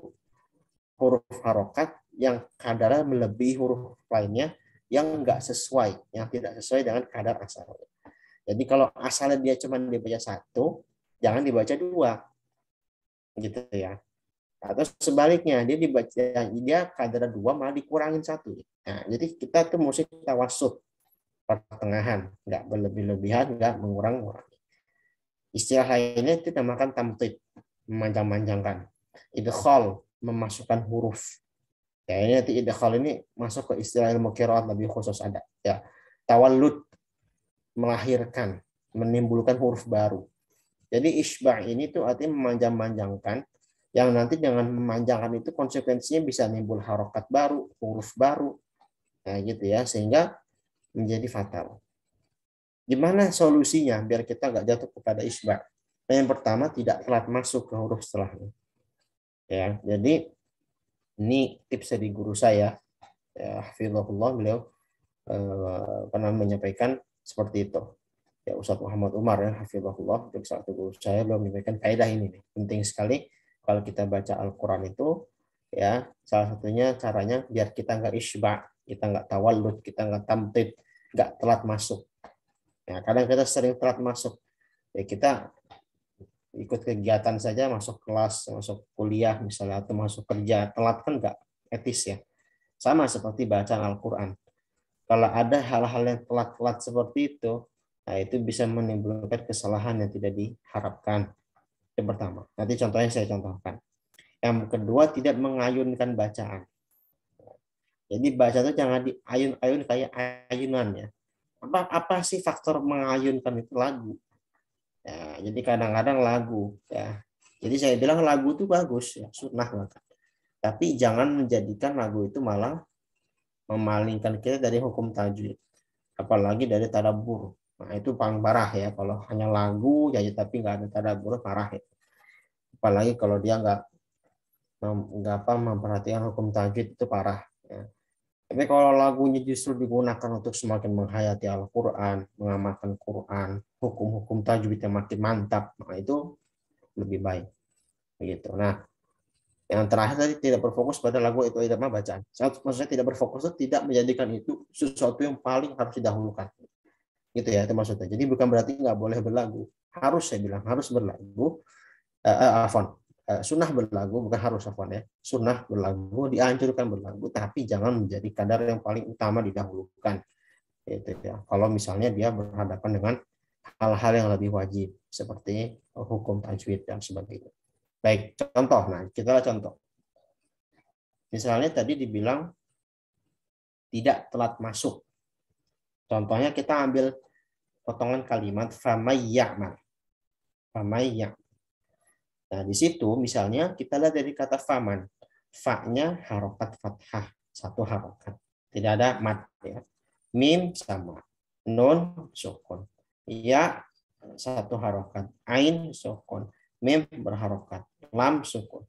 huruf harokat yang kadarnya melebihi huruf lainnya yang enggak sesuai, yang tidak sesuai dengan kadar asalnya. Jadi kalau asalnya dia cuma dibaca satu, jangan dibaca dua, gitu ya. Atau sebaliknya dia kadar dua malah dikurangin satu. Nah, jadi kita tuh mesti tawasud, pertengahan, nggak berlebih-lebihan, nggak mengurang-ngurangi. Istilah lainnya itu namakan tamtid, memanjang-manjangkan. Idkhal, memasukkan huruf. Ya, ini nanti idkhal ini masuk ke istilah ilmu qiraat lebih khusus ada. Ya, tawallud, melahirkan, menimbulkan huruf baru. Jadi isba' ini tuh artinya memanjang-manjangkan, yang nanti dengan memanjangkan itu konsekuensinya bisa nimbul harokat baru, huruf baru, nah gitu ya, sehingga menjadi fatal. Gimana solusinya biar kita nggak jatuh kepada isba'? Nah, yang pertama tidak telat masuk ke huruf setelahnya. Ya, jadi ini tips dari guru saya, ya, hafizahullah, beliau pernah menyampaikan seperti itu. Ya, Ustadz Muhammad Umar ya, hafizahullah, untuk satu guru saya beliau menyampaikan kaidah ini nih. Penting sekali kalau kita baca Al-Quran itu, ya salah satunya caranya biar kita nggak isba', kita nggak tawallud, kita nggak tamtid, nggak telat masuk. Ya, kadang kita sering telat masuk. Ya, kita ikut kegiatan saja, masuk kelas, masuk kuliah misalnya, atau masuk kerja, telat kan nggak etis ya. Sama seperti bacaan Al-Quran. Kalau ada hal-hal yang telat-telat seperti itu, nah itu bisa menimbulkan kesalahan yang tidak diharapkan. Yang pertama, nanti contohnya saya contohkan. Yang kedua, tidak mengayunkan bacaan. Jadi baca itu jangan diayun-ayun kayak ayunan ya. Apa sih faktor mengayunkan itu? Lagu. Ya, jadi kadang-kadang lagu ya. Jadi saya bilang lagu itu bagus ya, sunnah banget. Tapi jangan menjadikan lagu itu malah memalingkan kita dari hukum tajwid. Apalagi dari tadabbur. Nah, itu paling parah ya, kalau hanya lagu ya tapi nggak ada tadabbur, parah ya. Apalagi kalau dia nggak memperhatikan hukum tajwid, itu parah ya. Tapi kalau lagunya justru digunakan untuk semakin menghayati Al-Quran, mengamalkan Quran, hukum-hukum tajwid yang makin mantap, nah itu lebih baik. Begitu. Nah, yang terakhir tadi tidak berfokus pada lagu itu irama bacaan. Maksudnya tidak berfokus itu tidak menjadikan itu sesuatu yang paling harus didahulukan. Gitu ya, itu maksudnya. Jadi bukan berarti nggak boleh berlagu. Harus, saya bilang harus berlagu. Sunnah berlagu, bukan harus afwan ya. Sunnah berlagu, dianjurkan berlagu, tapi jangan menjadi kadar yang paling utama didahulukan. Itu ya. Kalau misalnya dia berhadapan dengan hal-hal yang lebih wajib seperti hukum tajwid dan sebagainya. Baik, contoh. Nah, kita contoh. Misalnya tadi dibilang tidak telat masuk. Contohnya kita ambil potongan kalimat famayyaman. Famayya. Nah, di situ misalnya kita lihat dari kata faman. Fa-nya harokat fathah, satu harokat. Tidak ada mat ya. Mim sama. Nun sukun. Ya satu harokat, ain sukun, mim berharokat, lam sukun.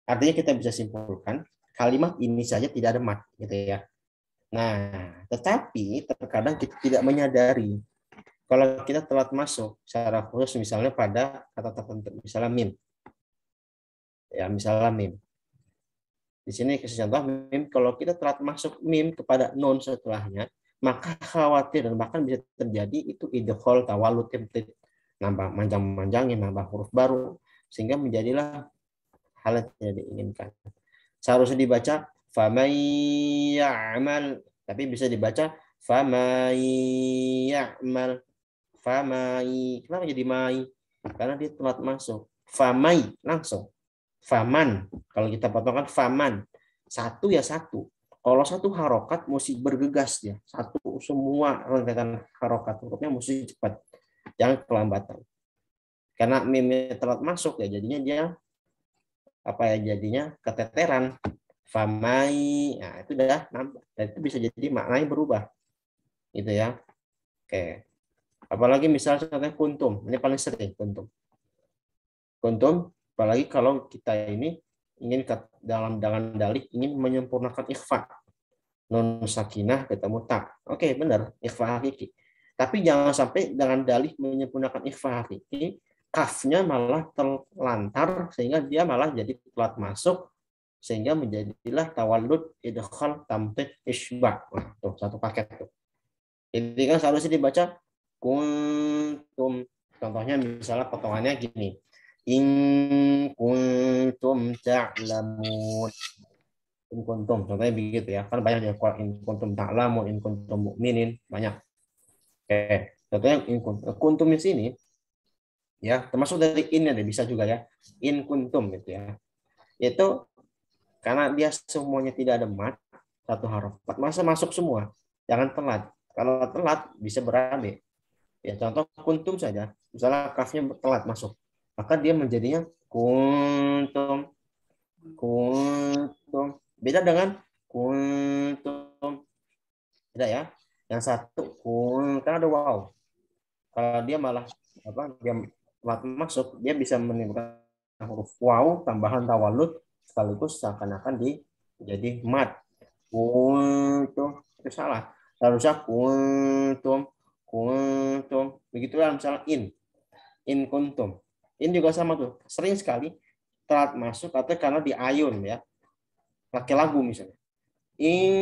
Artinya kita bisa simpulkan kalimat ini saja tidak ada mat, gitu ya. Nah, tetapi terkadang kita tidak menyadari kalau kita telat masuk secara khusus misalnya pada kata tertentu, misalnya mim, ya misalnya mim. Di sini kasih contoh mim, kalau kita telat masuk mim kepada nun setelahnya, maka khawatir dan bahkan bisa terjadi itu idghal tawalud template, nambah manjang-manjangin, nambah huruf baru, sehingga menjadilah hal yang tidak diinginkan. Seharusnya dibaca famay ya'mal, tapi bisa dibaca famay ya'mal, famai. Kenapa jadi mai? Karena dia telat masuk. Famai langsung. Faman. Kalau kita potongkan faman. Satu ya satu. Kalau satu harokat mesti bergegas dia. Satu semua rangkaian harokat hurufnya mesti cepat. Jangan kelambatan. Karena mimnya telat masuk ya jadinya dia apa ya jadinya keteteran. Famai. Nah, itu udah nambah. Dan itu bisa jadi maknanya berubah. Gitu ya. Oke. Apalagi misalnya contohnya kuntum. Ini paling sering kuntum. Kuntum, apalagi kalau kita ini ingin dalam dengan dalih ingin menyempurnakan ikhfa. Nun sakinah ketemu tak. Oke, benar, ikhfa hakiki. Tapi jangan sampai dengan dalih menyempurnakan ikhfa hakiki, kafnya malah terlantar sehingga dia malah jadi telat masuk sehingga menjadilah tawallud idkhal tamtid isbah. Nah, tuh satu paket tuh. Jadi kan seharusnya dibaca kuntum. Contohnya misalnya potongannya gini. In kuntum ta'lamun. In kuntum. Contohnya begitu ya. Kan banyak ya. In kuntum ta'lamun, in kuntum mu'minin. Banyak. Oke. Contohnya in kuntum. Kuntum di sini ya termasuk dari in ya bisa juga ya. In kuntum gitu ya. Itu karena dia semuanya tidak ada mat, satu harokat, masa masuk semua. Jangan telat. Kalau telat bisa berabe. Ya contoh kuntum saja. Misalnya kafnya telat masuk. Maka dia menjadinya kuntum. Kuntum. Beda dengan kuntum. Beda ya. Yang satu kun kan ada wow. Kalau dia malah apa dia telat masuk, dia bisa menimbulkan huruf wow tambahan tawalud sekaligus seakan-akan jadi mat. Kuntum itu salah. Harusnya kuntum kuntum. Begitulah misalnya in kuntum. In juga sama tuh. Sering sekali telat masuk atau karena di ayun ya. Pakai lagu misalnya. In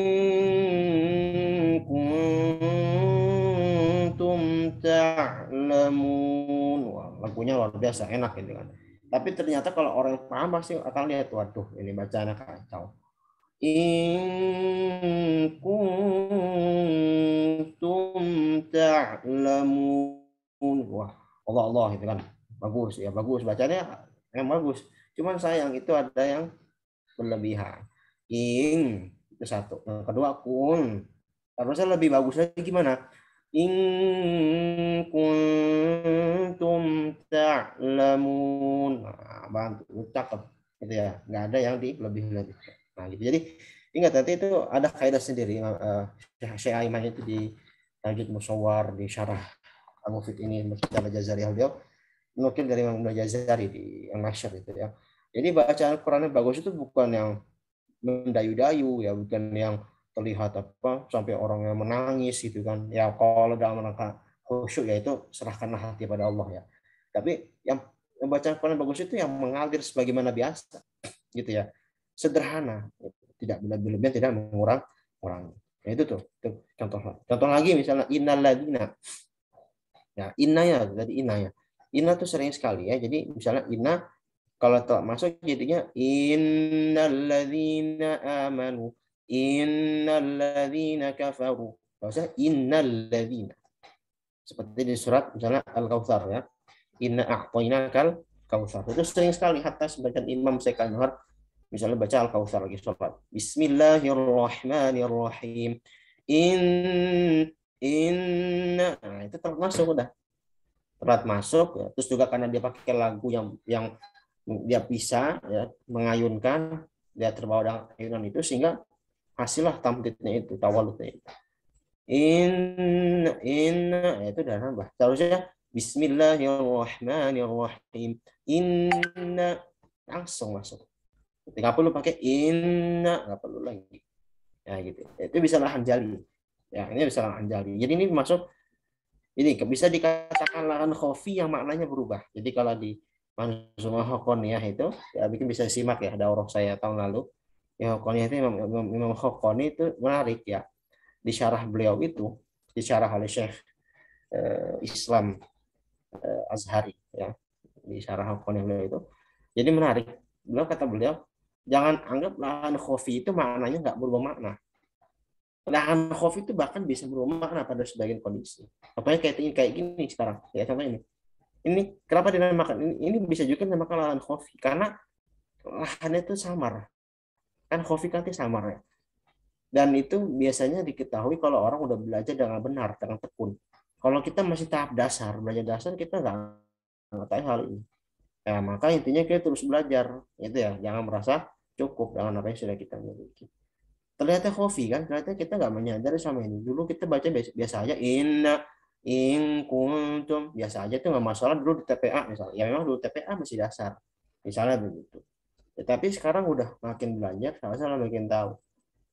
kuntum ta'lamun. Wah, lagunya luar biasa, enak gitu kan. Tapi ternyata kalau orang paham pasti akan lihat, waduh, ini bacaannya kacau. In kuntum ta'lamun. Wah, Allah Allah itu kan. Bagus ya, bagus bacanya yang bagus. Cuman sayang itu ada yang berlebihan. Itu satu. Yang kedua kun. Harusnya lebih bagus lagi gimana? In kuntum ta'lamun. Nah, bantu cakep gitu ya. Nggak ada yang di lebih-lebih. Nah, gitu. Jadi ingat nanti itu ada kaidah sendiri Syekh Aiman itu di Tajud Musawwar di syarah Al-Mufid ini Mustala Jazari beliau mungkin dari Imam Jazari di Al-Masyar itu ya. Jadi bacaan Quran yang bagus itu bukan yang mendayu-dayu ya, bukan yang terlihat apa sampai orang yang menangis gitu kan. Ya kalau dalam rangka khusyuk ya itu serahkanlah hati pada Allah ya. Tapi yang bacaan Quran bagus itu yang mengalir sebagaimana biasa gitu ya. Sederhana, tidak berlebihan, tidak mengurangi. Ya itu tuh contoh. Contoh lagi misalnya innalladzina. Ya, inna ya, tadi inna ya. Inna tuh sering sekali ya. Jadi misalnya inna kalau telah masuk jadinya innalladzina amanu, innalladzina kafaru. Kalau usah innalladzina. Seperti di surat misalnya Al-Kautsar ya. Inna a'tainakal kautsar. Itu sering sekali hatta sebagian imam saya dengar misalnya baca Al-Kautsar lagi sholat. Bismillahirrahmanirrahim. Inna. Nah, itu termasuk udah. Telat masuk ya. Terus juga karena dia pakai lagu yang dia bisa ya mengayunkan, dia terbawa dengan ayunan itu sehingga hasillah tamtidnya itu tawaludnya itu. Itu udah nambah. Seharusnya Bismillahirrahmanirrahim. Inna langsung masuk. Ketika perlu pakai inna, nggak perlu lagi. Ya gitu. Itu bisa lahan jali. Ya, ini bisa lahan jali. Jadi ini masuk ini bisa dikatakan lahan khofi yang maknanya berubah. Jadi kalau di Manzumah Hokoniyah itu, ya bikin bisa simak ya, daurah saya tahun lalu. Ya Hokoniyah itu Imam Hokoni itu menarik ya. Di syarah beliau itu, di syarah oleh Syekh Islam Azhari ya, di syarah Hokoniyah beliau itu. Jadi menarik. Beliau, jangan anggap lahan khofi itu maknanya nggak berubah makna. Lahan khofi itu bahkan bisa berubah makna pada sebagian kondisi. Apalagi kayak gini sekarang. Ya contoh ini. Ini kenapa dinamakan ini bisa juga dinamakan lahan khofi karena lahannya itu samar. Kan khofi kan itu samar ya. Dan itu biasanya diketahui kalau orang udah belajar dengan benar, dengan tekun. Kalau kita masih tahap dasar, belajar dasar kita nggak mengetahui hal ini. Ya, maka intinya kita terus belajar, itu ya. Jangan merasa cukup dengan apa yang sudah kita miliki. Ternyata kofi kan, ternyata kita nggak menyadari sama ini. Dulu kita baca biasa aja inna in kuntum biasa aja tuh nggak masalah dulu di TPA misalnya. Ya memang dulu TPA masih dasar, misalnya begitu. Tetapi sekarang udah makin belajar, salah makin tahu.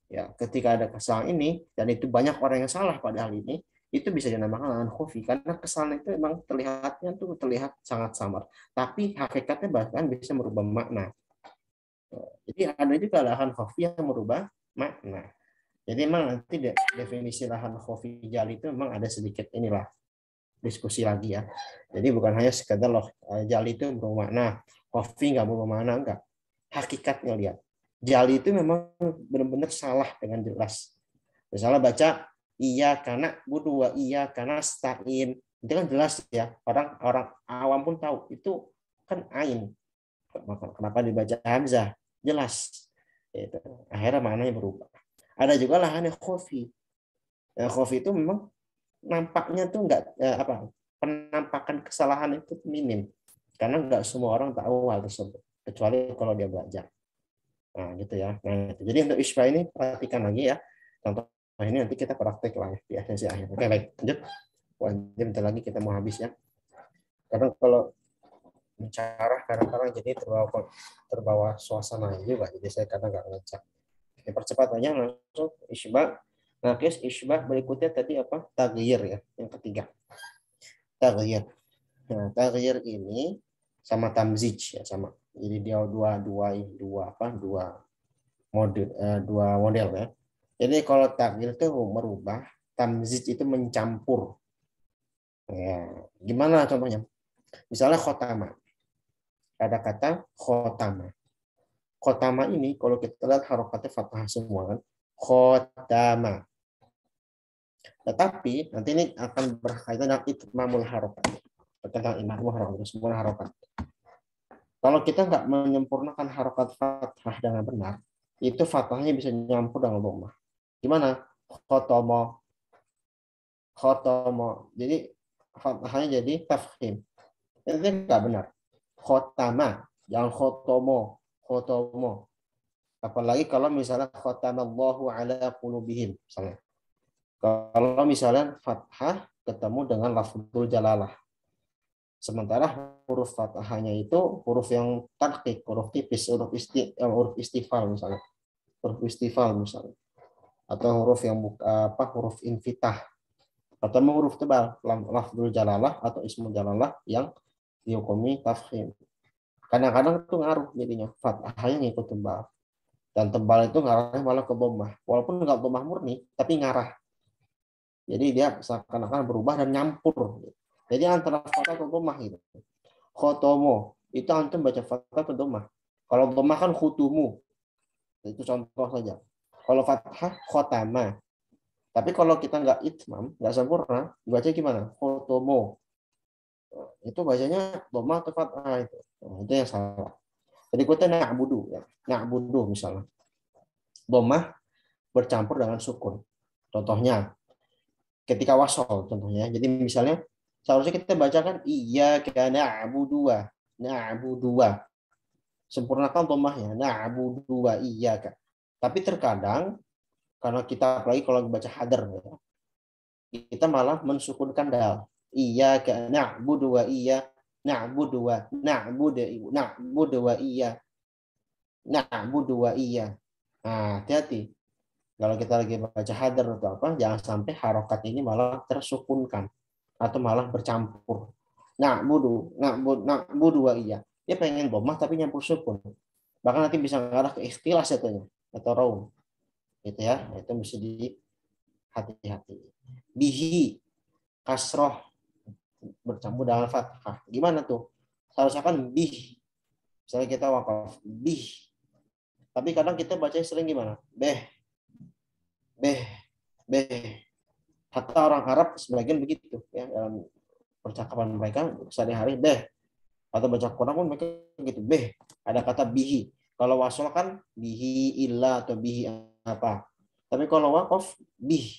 Ya, ketika ada kesalahan ini dan itu banyak orang yang salah pada hal ini, itu bisa dinamakan lahan khufi karena kesalahan itu memang terlihat sangat samar, tapi hakikatnya bahkan bisa merubah makna. Jadi ada juga lahan khufi yang merubah makna. Jadi memang nanti definisi lahan khufi jali itu memang ada sedikit inilah diskusi lagi ya. Jadi bukan hanya sekedar loh jali itu berubah makna, khufi nggak berubah makna, enggak. Hakikatnya lihat. Jali itu memang benar-benar salah dengan jelas. Misalnya baca iya karena budua iya karena stain itu kan jelas ya, orang awam pun tahu itu kan ain. Kenapa dibaca hamzah? Jelas. Itu akhirnya maknanya berubah. Ada juga lahannya khofi. Khofi itu memang nampaknya tuh enggak apa penampakan kesalahan itu minim karena enggak semua orang tahu hal tersebut kecuali kalau dia belajar. Nah, gitu ya. Nah, jadi untuk ispa ini perhatikan lagi ya. Contoh ini nanti kita praktek lah ya, di sesi akhir. Oke, baik. Lanjut. Wah, bentar lagi kita mau habis ya. Karena kalau bicara kadang-kadang jadi terbawa suasana juga. Jadi saya kadang nggak ngecek. Oke, percepatannya langsung isba. Nah, guys, isba berikutnya tadi apa? Taghyir ya, yang ketiga. Taghyir. Nah, taghyir ini sama tamzij ya, sama. Jadi dia dua model ya. Jadi kalau takdir itu merubah, tamzid itu mencampur. Ya, gimana contohnya? Misalnya khotama. Ada kata khotama. Khotama ini kalau kita lihat harokatnya fathah semua kan. Khotama. Tetapi nanti ini akan berkaitan dengan itmamul harokat. Tentang imamul harokat, semua harokat. Kalau kita nggak menyempurnakan harokat fathah dengan benar, itu fathahnya bisa nyampur dengan dhammah. Gimana? Khotomo, khotomo. Jadi fathahnya jadi tafkhim. Itu nggak benar. Khotama, jangan khotomo, khotomo. Apalagi kalau misalnya khotamallahu ala qulubihim misalnya. Kalau misalnya fathah ketemu dengan lafzul jalalah. Sementara huruf fathahnya itu huruf yang tarqiq, huruf tipis, huruf istifal misalnya. Huruf istifal misalnya. Atau huruf yang huruf infitah atau huruf tebal, lafzul jalalah atau ismul jalalah yang dihukumi tafkhim. Kadang-kadang itu ngaruh jadinya fathahnya ngikut tebal. Dan tebal itu ngarahnya malah ke dhammah. Walaupun nggak dhammah murni, tapi ngarah. Jadi dia seakan-akan berubah dan nyampur. Jadi antara fathah atau dhammah gitu. Khotomo itu antum baca fathah atau dhammah. Kalau dhammah kan khutumu. Itu contoh saja. Kalau fathah khotama. Tapi kalau kita nggak itmam, nggak sempurna, baca gimana? Khotomo. Itu bacanya dhammah atau fathah itu. Nah, itu yang salah. Jadi kita na'budu ya. Na'budu misalnya. Dhammah bercampur dengan sukun. Contohnya ketika wasol contohnya. Jadi misalnya seharusnya kita bacakan iyyaka na'budu wa na'budu wa. Sempurnakan dhammahnya na'budu wa iyyaka. Tapi terkadang karena kita apalagi kalau baca hadar ya, kita malah mensukunkan dal. Iyyaka na'budu wa na'budu wa iya. Nah, hati-hati. Kalau kita lagi baca hadar atau apa, jangan sampai harokat ini malah tersukunkan atau malah bercampur. Na'budu wa iya. Dia pengen dhammah tapi nyampur sukun. Bahkan nanti bisa ngarah ke ikhtilas atau raum. Gitu ya. Itu mesti di hati-hati. Bihi kasroh bercampur dengan fathah. Gimana tuh? Seharusnya kan bih. Misalnya kita wakaf bih. Tapi kadang kita baca sering gimana? Beh. Hatta orang Arab sebagian begitu ya dalam percakapan mereka sehari-hari beh. Atau baca Quran pun mereka gitu beh. Ada kata bihi. Kalau wasol kan bihi illa atau bihi apa. Tapi kalau wakaf bih.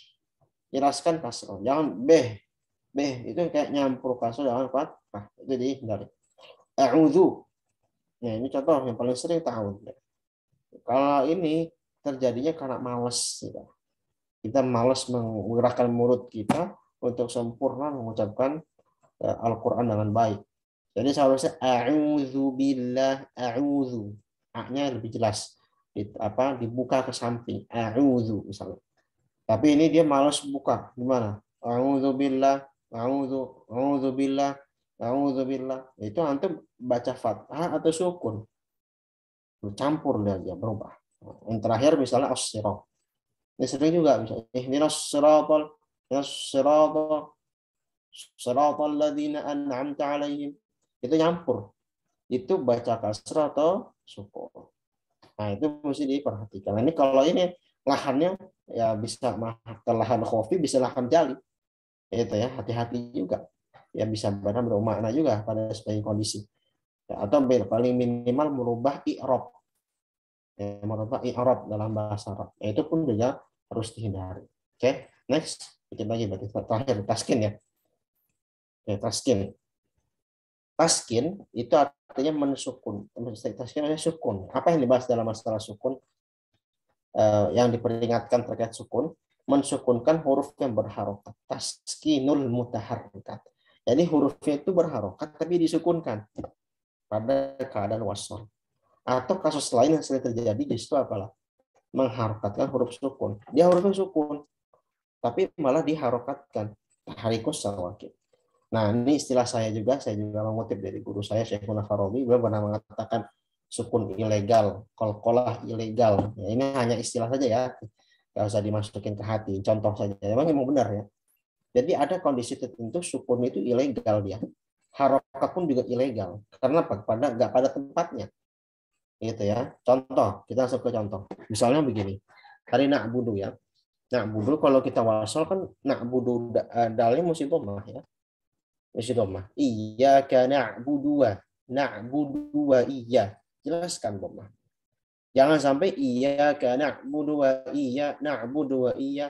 Jelaskan kasroh. Jangan beh. Beh itu kayak nyampur kasroh dengan fathah. Itu dihindari. A'udzu. Ya, ini contoh yang paling sering tahu. Kalau ini terjadinya karena malas. Ya. Kita malas menggerakkan mulut kita untuk sempurna mengucapkan Al-Quran dengan baik. Jadi seharusnya a'udzu billah, a'udzu. A-nya lebih jelas. Dibuka ke samping. A'udzu misalnya. Tapi ini dia malas buka. Gimana? A'udzu billah, a'udzu billah, a'udzu billah. Itu antum baca fathah atau sukun. Bercampur dia berubah. Yang terakhir misalnya as-sirat. Ini sering juga misalnya ihdinas siratal ladzina an'amta 'alaihim. Itu nyampur. Itu baca kasrah atau sukun. Nah, itu mesti diperhatikan. Nah, ini kalau ini lahannya ya bisa ke lahan khofi, bisa lahan jali. Itu ya, hati-hati juga. Ya bisa bermakna juga pada sebagian kondisi. Ya, atau paling minimal merubah i'rab. Ya, merubah i'rab dalam bahasa Arab. Ya, itu pun juga harus dihindari. Oke, next. Kita lagi berarti terakhir taskin ya. Oke, taskin. Taskin itu artinya mensukun. Taskin artinya sukun. Apa yang dibahas dalam masalah sukun? Yang diperingatkan terkait sukun, mensukunkan huruf yang berharokat. Taskinul mutaharrikat. Jadi hurufnya itu berharokat tapi disukunkan pada keadaan wasal. Atau kasus lain yang sering terjadi justru apalah? Mengharokatkan huruf sukun. Dia hurufnya sukun, tapi malah diharokatkan. Tahrikus sawakin. Nah, ini istilah saya juga mengutip dari guru saya, Syekhuna Farabi, beliau pernah mengatakan sukun ilegal, qalqalah ilegal. Ya, ini hanya istilah saja ya, nggak usah dimasukin ke hati. Contoh saja, memang benar ya. Jadi ada kondisi tertentu sukun itu ilegal dia. Harokat pun juga ilegal. Karena nggak pada tempatnya. Gitu ya. Contoh, kita langsung ke contoh. Misalnya begini. Hari na'budu ya. Na'budu kalau kita wasal kan na'budu dalnya mesti dhammah ya. Mesti dhammah. Iyyaka na'budu wa iya. Jelaskan dhammah. Jangan sampai iyyaka na'budu wa iya.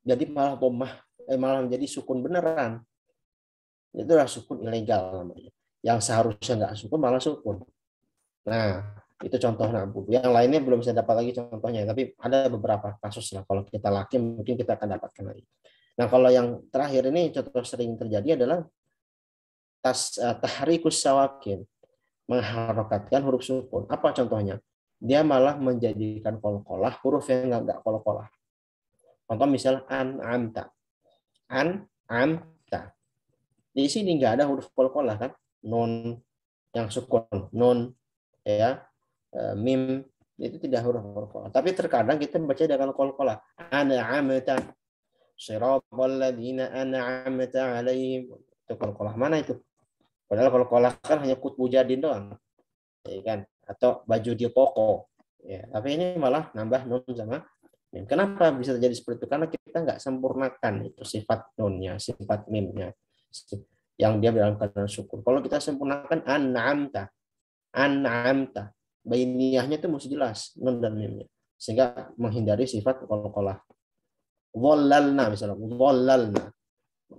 Jadi malah dhammah malah menjadi sukun beneran. Itulah sukun ilegal namanya. Yang seharusnya nggak sukun malah sukun. Nah, itu contoh na'budu. Yang lainnya belum saya dapat lagi contohnya, tapi ada beberapa kasus lah. Kalau kita laki mungkin kita akan dapatkan lagi. Nah, kalau yang terakhir ini contoh sering terjadi adalah tahrikus sawakin, mengharokatkan huruf sukun. Apa contohnya? Dia malah menjadikan qalqalah huruf yang nggak qalqalah. Contoh misal an'amta. An'amta. Di sini nggak ada huruf qalqalah kan? Nun yang sukun, nun ya, mim itu tidak huruf qalqalah. Tapi terkadang kita baca dengan qalqalah. An'amta siratal ladzina an'amta 'alaihim. Itu qalqalah mana itu? Padahal qalqalah kan hanya kutbu jadin doang. Ya kan? Atau baju di toko. Ya, tapi ini malah nambah nun sama mim. Kenapa bisa terjadi seperti itu? Karena kita nggak sempurnakan itu sifat nunnya, sifat mimnya, yang dia dalam keadaan syukur. Kalau kita sempurnakan an'amta, bainiyahnya itu mesti jelas nun dan mimnya, sehingga menghindari sifat qalqalah. Dhallalna misalnya, dhallalna.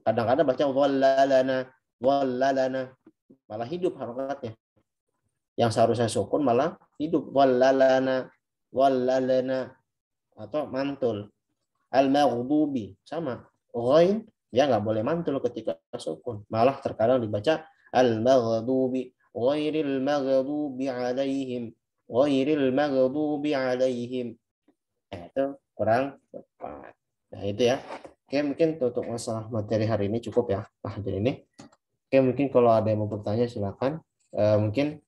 Kadang-kadang baca dhallalana, malah hidup harokatnya. Yang seharusnya sukun malah hidup. Dhallalana, atau mantul. Al-maghdubi sama. Ghain Ya nggak boleh mantul ketika sukun. Malah terkadang dibaca al-maghdubi ghairil maghdubi alaihim ghairil maghdubi alaihim. Itu kurang tepat. Nah, itu ya. Oke, mungkin untuk masalah materi hari ini cukup ya. Nah, jadi ini. Oke, mungkin kalau ada yang mau bertanya silakan. Mungkin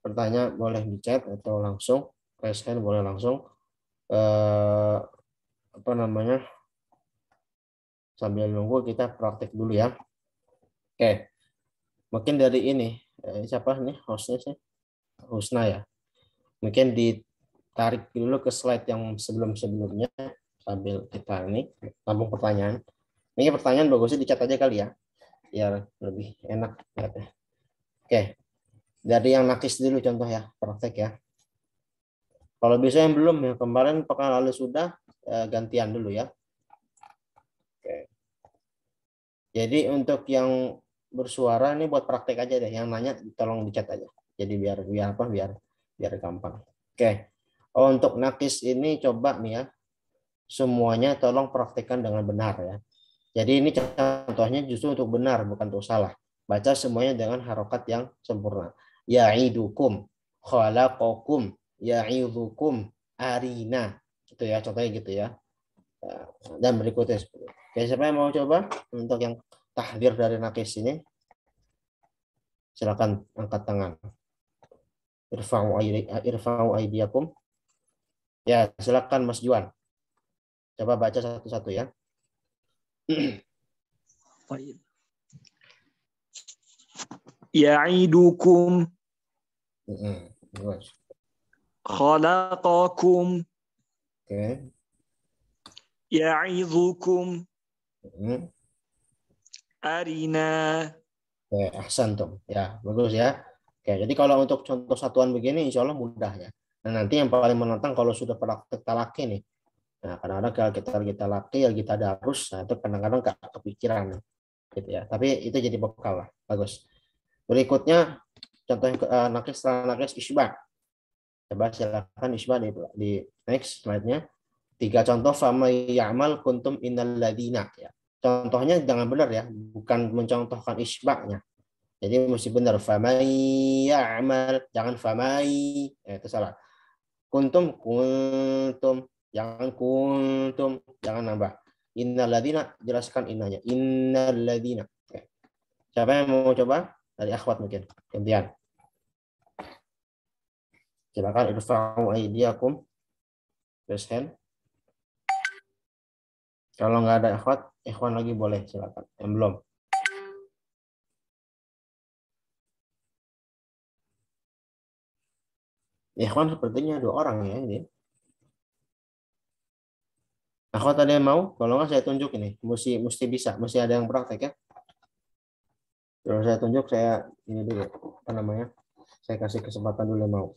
bertanya boleh di chat atau langsung. Raise hand boleh langsung. Apa namanya? Sambil nunggu kita praktek dulu ya. Oke. Mungkin dari ini siapa nih hostnya sih? Husna ya. Mungkin ditarik dulu ke slide yang sebelum-sebelumnya sambil kita ini tampung pertanyaan. Ini pertanyaan bagusnya dicat aja kali ya, biar lebih enak. Oke, dari yang nakis dulu contoh ya, praktek ya. Kalau bisa yang belum ya, kemarin pekan lalu sudah, gantian dulu ya. Oke. Jadi untuk yang bersuara ini buat praktek aja deh, yang nanya tolong dicat aja. Jadi biar gampang. Oke. Oh, untuk nakis ini coba nih ya, semuanya tolong praktekkan dengan benar ya. Jadi ini contohnya justru untuk benar, bukan untuk salah. Baca semuanya dengan harokat yang sempurna. Ya'idukum, khalaqakum, ya'idhukum, arina. Itu ya, contohnya gitu ya. Dan berikutnya. Oke, siapa yang mau coba untuk yang tahdir dari nakis ini? Silakan angkat tangan. Irfa'u aidiakum. Ya, silakan Mas Juan. Coba baca satu-satu ya. Ya'idukum Oke. khalaqakum ya'idhukum arina. Oke, ahsantum. Ya, bagus ya. Oke, jadi kalau untuk contoh satuan begini insya Allah mudah ya. Nah, nanti yang paling menantang kalau sudah praktek talaki nih. Nah, kadang-kadang kalau kita laki ya kita darus, nah itu kadang-kadang nggak kepikiran gitu ya. Tapi itu jadi bekal lah. Bagus. Berikutnya contoh yang nakis setelah nakis isbah. Coba silakan isbah di next slide-nya. 3 contoh fama ya'mal kuntum innal ladina ya. Contohnya jangan benar ya, bukan mencontohkan isbahnya. Jadi mesti benar famai ya'mal, jangan famai. Itu salah. Kuntum jangan nambah. Innalladzina jelaskan innanya. Innalladzina. Oke. Siapa yang mau coba? Dari akhwat mungkin. Gantian. Silakan irfa'u aydiyakum. Raise hand. Kalau nggak ada akhwat, ikhwan lagi boleh silakan. Yang belum. Ikhwan sepertinya 2 orang ya ini. Akhwat ada yang mau? Kalau nggak saya tunjuk ini. Mesti bisa. Mesti ada yang praktek ya. Kalau saya tunjuk saya ini dulu. Apa namanya? Saya kasih kesempatan dulu yang mau.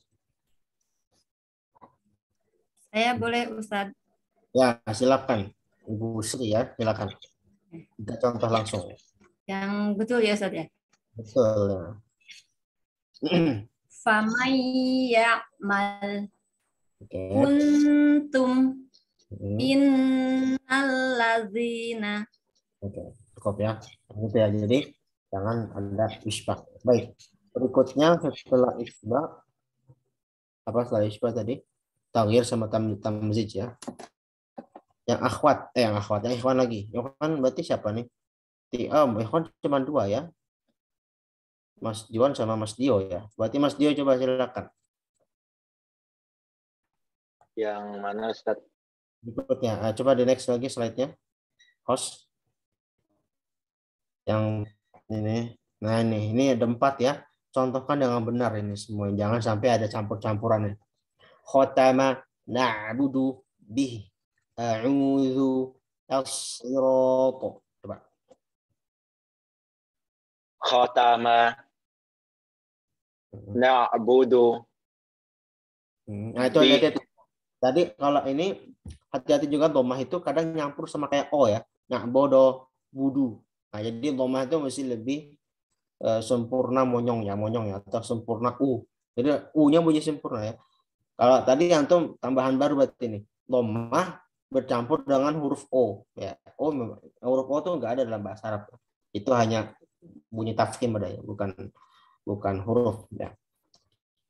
Saya boleh Ustadz. Ya, silakan. Ibu Sri ya, silakan. Kita contoh langsung. Yang betul ya Ustadz ya. Betul ya. Famai ya'mal Oke. kuntum innalladzina. Oke, cukup ya. Itu ya. Jadi jangan ada isbah. Baik. Berikutnya setelah isbah, apa setelah isbah tadi? Taghir sama tamzij ya. Yang akhwat, yang ikhwan lagi. Ikhwan berarti siapa nih? Ikhwan cuma 2 ya. Mas Juan sama Mas Dio ya. Berarti Mas Dio coba silakan. Yang mana Ustaz? Berikutnya, coba di next lagi slide-nya. Host. Yang ini. Nah ini ada 4 ya. Contohkan dengan benar ini semua. Jangan sampai ada campur-campurannya. Khotama na'budu bih. A'udzu as-sirata. Coba. Khatama na'budu. Nah itu hati-hati. Tadi kalau ini hati-hati juga domah itu kadang nyampur sama kayak o ya. Na'bodo budu. Nah jadi domah itu mesti lebih sempurna monyong ya atau sempurna u. Jadi u-nya bunyi sempurna ya. Kalau tadi antum tambahan baru berarti ini domah bercampur dengan huruf O. Ya, huruf O itu nggak ada dalam bahasa Arab. Itu hanya bunyi tafkhim ada ya, bukan huruf. Ya.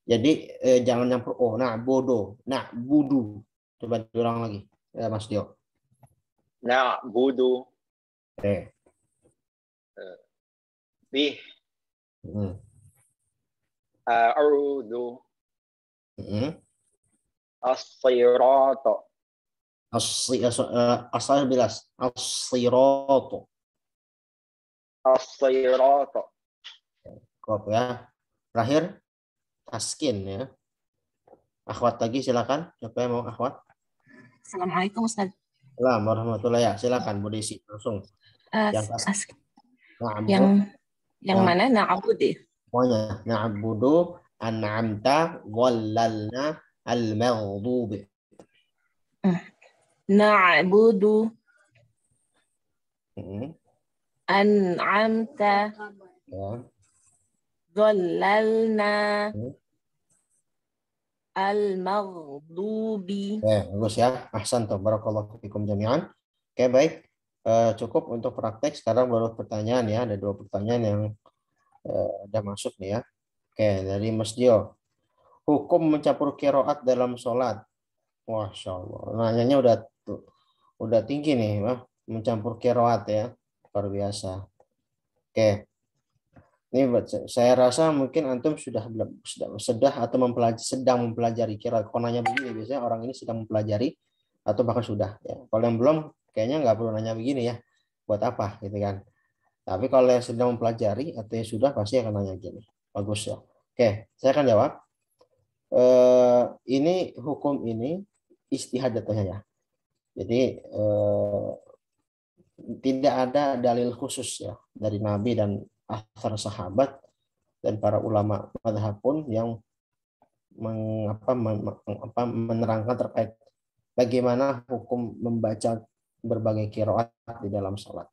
Jadi jangan nyampur O. Na'budu. Coba diulang lagi, ya, Mas Dio. Na'budu Oke. bih Hmm. a'udzu Hmm. as-sirata Asal bilas. As-siratu. as-sirata. Kop ya. Terakhir taskin ya. Akhwat lagi silakan. Siapa yang mau akhwat? Assalamualaikum Ustaz. Assalamualaikum warahmatullahi wabarakatuh. Silakan Bu Desi langsung. Yang taskin. Yang mana na'bud ya? Semuanya. Na'budu, an'amta, wallalna, al-maghdubi. Na'budu, Hmm. an'amta, Ya. dhallalna, Hmm. al-maghdubi. Oke, bagus ya. Ahsantum, barakallahu fikum jami'an. Oke, baik. Cukup untuk praktek. Sekarang baru pertanyaan ya. Ada 2 pertanyaan yang udah masuk nih ya. Oke, dari Mas Dio. Hukum mencampur qiraat dalam sholat. Masya Allah. Nanyanya udah tinggi nih, mencampur qiraat ya. Luar biasa. Oke. Ini saya rasa mungkin antum sudah atau sedang mempelajari qiraat. Kalau nanya begini biasanya orang ini sedang mempelajari atau bahkan sudah ya. Kalau yang belum kayaknya nggak perlu nanya begini ya. Buat apa gitu kan. Tapi kalau yang sedang mempelajari atau yang sudah pasti akan nanya gini. Bagus ya. Oke, saya akan jawab. Ini hukum ini ijtihad jatuhnya ya. Jadi tidak ada dalil khusus ya dari Nabi dan athar sahabat dan para ulama mazhab pun yang menerangkan terkait bagaimana hukum membaca berbagai qiraat di dalam salat.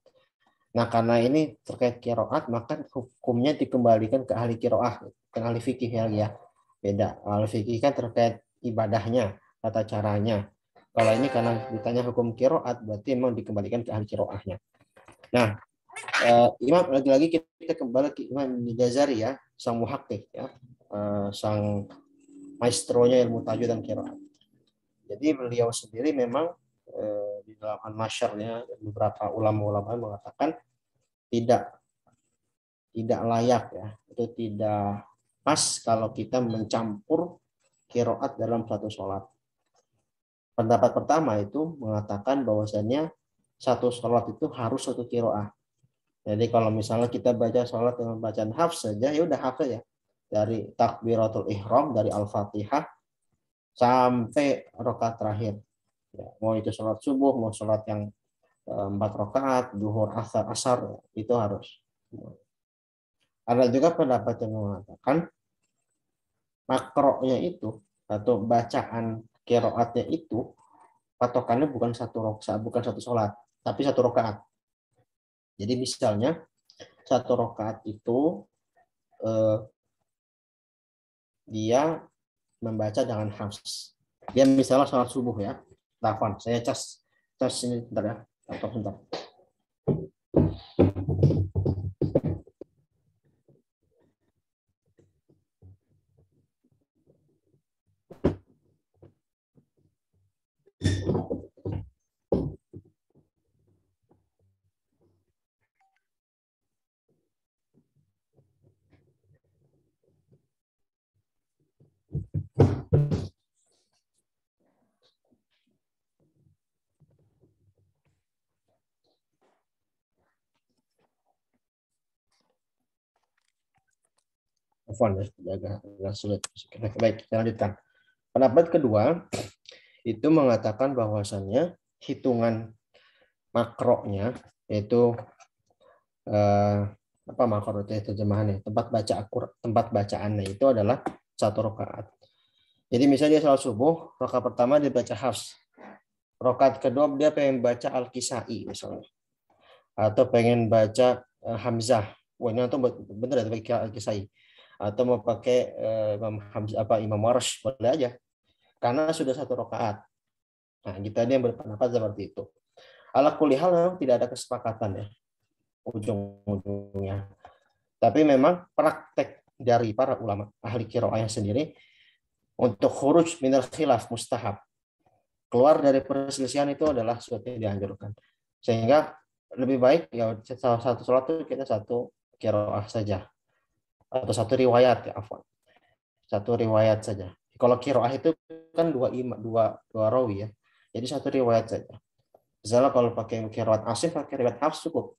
Nah, karena ini terkait qiraat, maka hukumnya dikembalikan ke ahli qiraah, ke ahli fikih ya. Beda. Ahli fikih kan terkait ibadahnya, tata caranya. Kalau ini karena ditanya hukum qiraat, berarti memang dikembalikan ke ahli qiraahnya. Nah, Imam lagi-lagi kita kembali ke Imam Ghazali ya, sang muhakkik ya, sang maestronya ilmu tajwid dan qiraat. Jadi beliau sendiri memang di dalam An-Nashr-nya beberapa ulama-ulama mengatakan tidak layak ya, itu tidak pas kalau kita mencampur qiraat dalam satu sholat. Pendapat pertama itu mengatakan bahwasannya satu sholat itu harus satu qiraat. Jadi kalau misalnya kita baca sholat dengan bacaan hafs saja, ya udah hafs ya, dari takbiratul ihram, dari al-fatihah sampai rakaat terakhir. Ya, mau itu sholat subuh, mau sholat yang 4 rakaat, duhur, asar, itu harus. Ada juga pendapat yang mengatakan makroknya itu atau bacaan qiraatnya itu patokannya bukan satu sholat, tapi satu rakaat. Jadi misalnya satu rakaat itu dia membaca dengan hafs. Dia misalnya sholat subuh ya. Telepon, saya cas ini bentar ya. Laptop bentar. Agak sulit. Baik, kita lanjutkan. Pendapat kedua itu mengatakan bahwasannya hitungan makroknya yaitu apa makro itu terjemahannya, tempat bacaannya itu adalah satu rakaat. Jadi misalnya dia sholat subuh, rakaat pertama dia baca hafs, rakaat kedua dia pengen baca al-kisai misalnya, atau pengen baca hamzah. Wah, ini tuh bener ya pakai al-kisai, atau mau pakai Imam Hamzah Imam Warsh boleh aja, karena sudah satu rakaat. Nah, kita ada yang berpendapat seperti itu. Ala kulli hal memang tidak ada kesepakatan ya ujung-ujungnya. Tapi memang praktek dari para ulama ahli qiraah sendiri untuk khuruj minal khilaf mustahab. Keluar dari perselisihan itu adalah sesuatu yang dianjurkan. Sehingga lebih baik ya salah satu sholat itu kita satu qiraah saja atau satu riwayat ya afwan. Satu riwayat saja. Kalau qiraah itu kan dua rawi ya. Jadi satu riwayat saja. Misalnya kalau pakai qiraat Asim pakai riwayat Hafs cukup.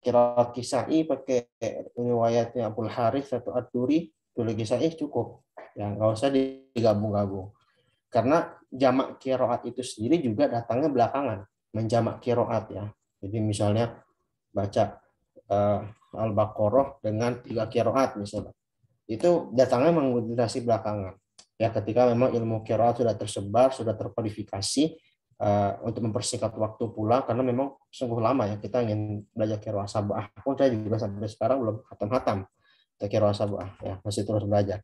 Qiraat Kisai pakai riwayatnya Abul Harits atau Ad-Duri, tulis Kisai cukup. Ya nggak usah digabung-gabung. Karena jamak qiraat itu sendiri juga datangnya belakangan, menjamak qiraat ya. Jadi misalnya baca Al-Baqarah dengan 3 qiraat misalnya. Itu datangnya mengudasi belakangan. Ya ketika memang ilmu qiraat sudah tersebar, sudah terkodifikasi untuk mempersingkat waktu pula karena memang sungguh lama ya kita ingin belajar qiraat sab'ah. Pun saya juga sampai sekarang belum hatam-hatam qiraat sab'ah ya, masih terus belajar.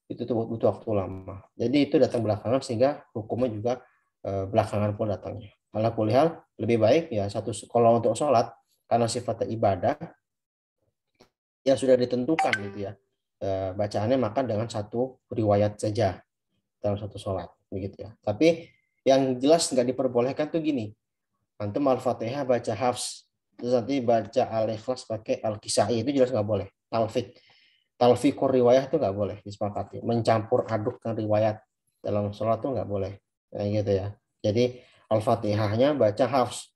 Itu tuh butuh waktu lama. Jadi itu datang belakangan sehingga hukumnya juga belakangan pun datangnya. Ala kulli hal lebih baik ya kalau untuk sholat karena sifatnya ibadah ya sudah ditentukan gitu ya. Bacaannya maka dengan satu riwayat saja dalam satu sholat begitu ya. Tapi yang jelas nggak diperbolehkan tuh gini. Antum Al-Fatihah baca Hafs terus nanti baca Al-Ikhlas pakai Al-Kisai itu jelas nggak boleh. Talfiqur riwayat itu nggak boleh disepakati. Mencampur adukkan riwayat dalam sholat itu nggak boleh. Kayak gitu ya. Jadi Al-Fatihahnya baca Hafs.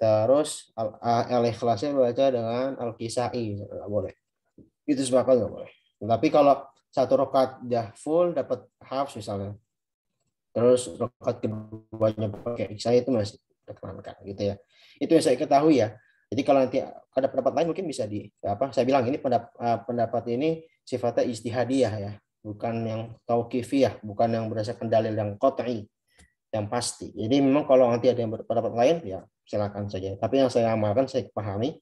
Terus Al-Ikhlasnya baca dengan Al-Kisai. Nggak boleh. Itu sepakat nggak boleh. Tapi kalau satu rakaat dah full dapat Hafs misalnya. Terus rakaat keduanya pakai Kisai itu masih diperkenankan gitu ya. Itu yang saya ketahui ya. Jadi kalau nanti ada pendapat lain mungkin bisa saya bilang ini pendapat ini sifatnya ijtihadiyah ya, bukan yang tauqifiyah, bukan yang berdasarkan dalil yang qat'i, yang pasti. Jadi memang kalau nanti ada yang berpendapat lain ya silakan saja. Tapi yang saya amalkan, saya pahami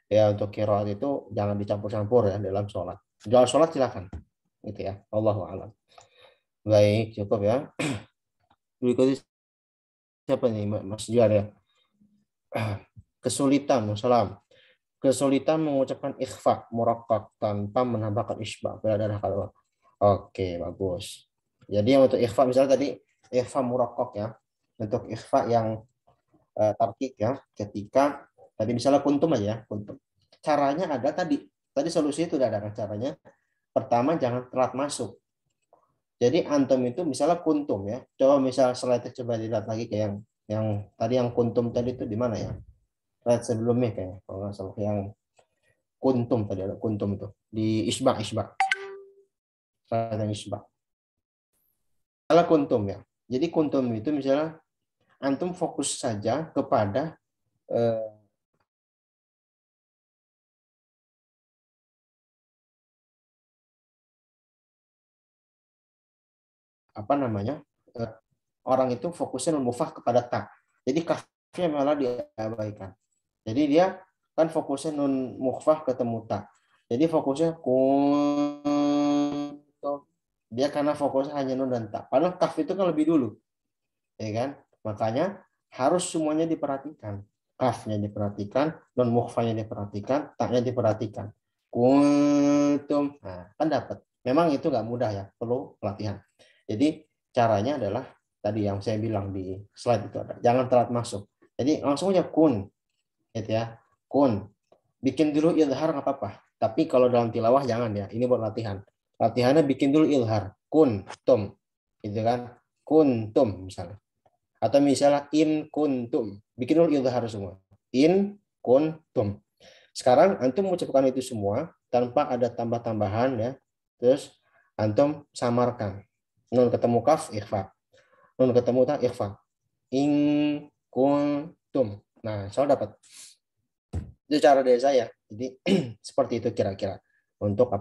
ya untuk qiraat itu jangan dicampur-campur ya dalam sholat. Dalam sholat silakan, gitu ya. Allahu a'lam. Baik, cukup ya. Berikutnya siapa nih Mas Jar ya? Kesulitan mengucapkan ikhfa murakkak tanpa menambahkan isbah pada darah kalau. Oke, bagus. Jadi untuk ikhfa misalnya tadi ikhfa murakkak ya. Untuk ikhfa yang tarkik ya, ketika tadi misalnya kuntum aja ya, kuntum. Caranya ada tadi solusi itu udah ada caranya. Pertama jangan telat masuk. Jadi antum itu misalnya kuntum ya. Coba misal slide coba dilihat lagi ke yang tadi yang kuntum tadi itu di mana ya? Sebelumnya kayaknya kalau nggak salah yang kuntum tadi ada kuntum itu di isbah yang isbah salah kuntum ya. Jadi kuntum itu misalnya antum fokus saja kepada orang itu fokusnya memufah kepada ta. Jadi kafnya malah diabaikan. Jadi dia kan fokusnya nun mukhfah ketemu ta. Jadi fokusnya kuntum. Dia karena fokusnya hanya nun dan ta. Padahal kaf itu kan lebih dulu. Ya kan? Makanya harus semuanya diperhatikan. Kafnya diperhatikan, nun mukhfahnya diperhatikan, ta-nya diperhatikan. Kuntum. Nah, kan dapat. Memang itu nggak mudah ya, perlu pelatihan. Jadi caranya adalah tadi yang saya bilang di slide itu ada. Jangan telat masuk. Jadi langsung aja kun. Gitu ya, kun. Bikin dulu ilhar nggak apa-apa. Tapi kalau dalam tilawah jangan ya. Ini buat latihan. Latihannya bikin dulu ilhar. Kun, tum. Gitu kan. Kuntum misalnya. Atau misalnya in kuntum. Bikin dulu ilhar semua. In kuntum. Sekarang antum mengucapkan itu semua tanpa ada tambah-tambahan ya. Terus antum samarkan. Nun ketemu kaf, ikhfa. Nun ketemu ta, ikhfa. In kuntum. Nah, soal dapat. Itu cara dari saya. Jadi seperti itu kira-kira untuk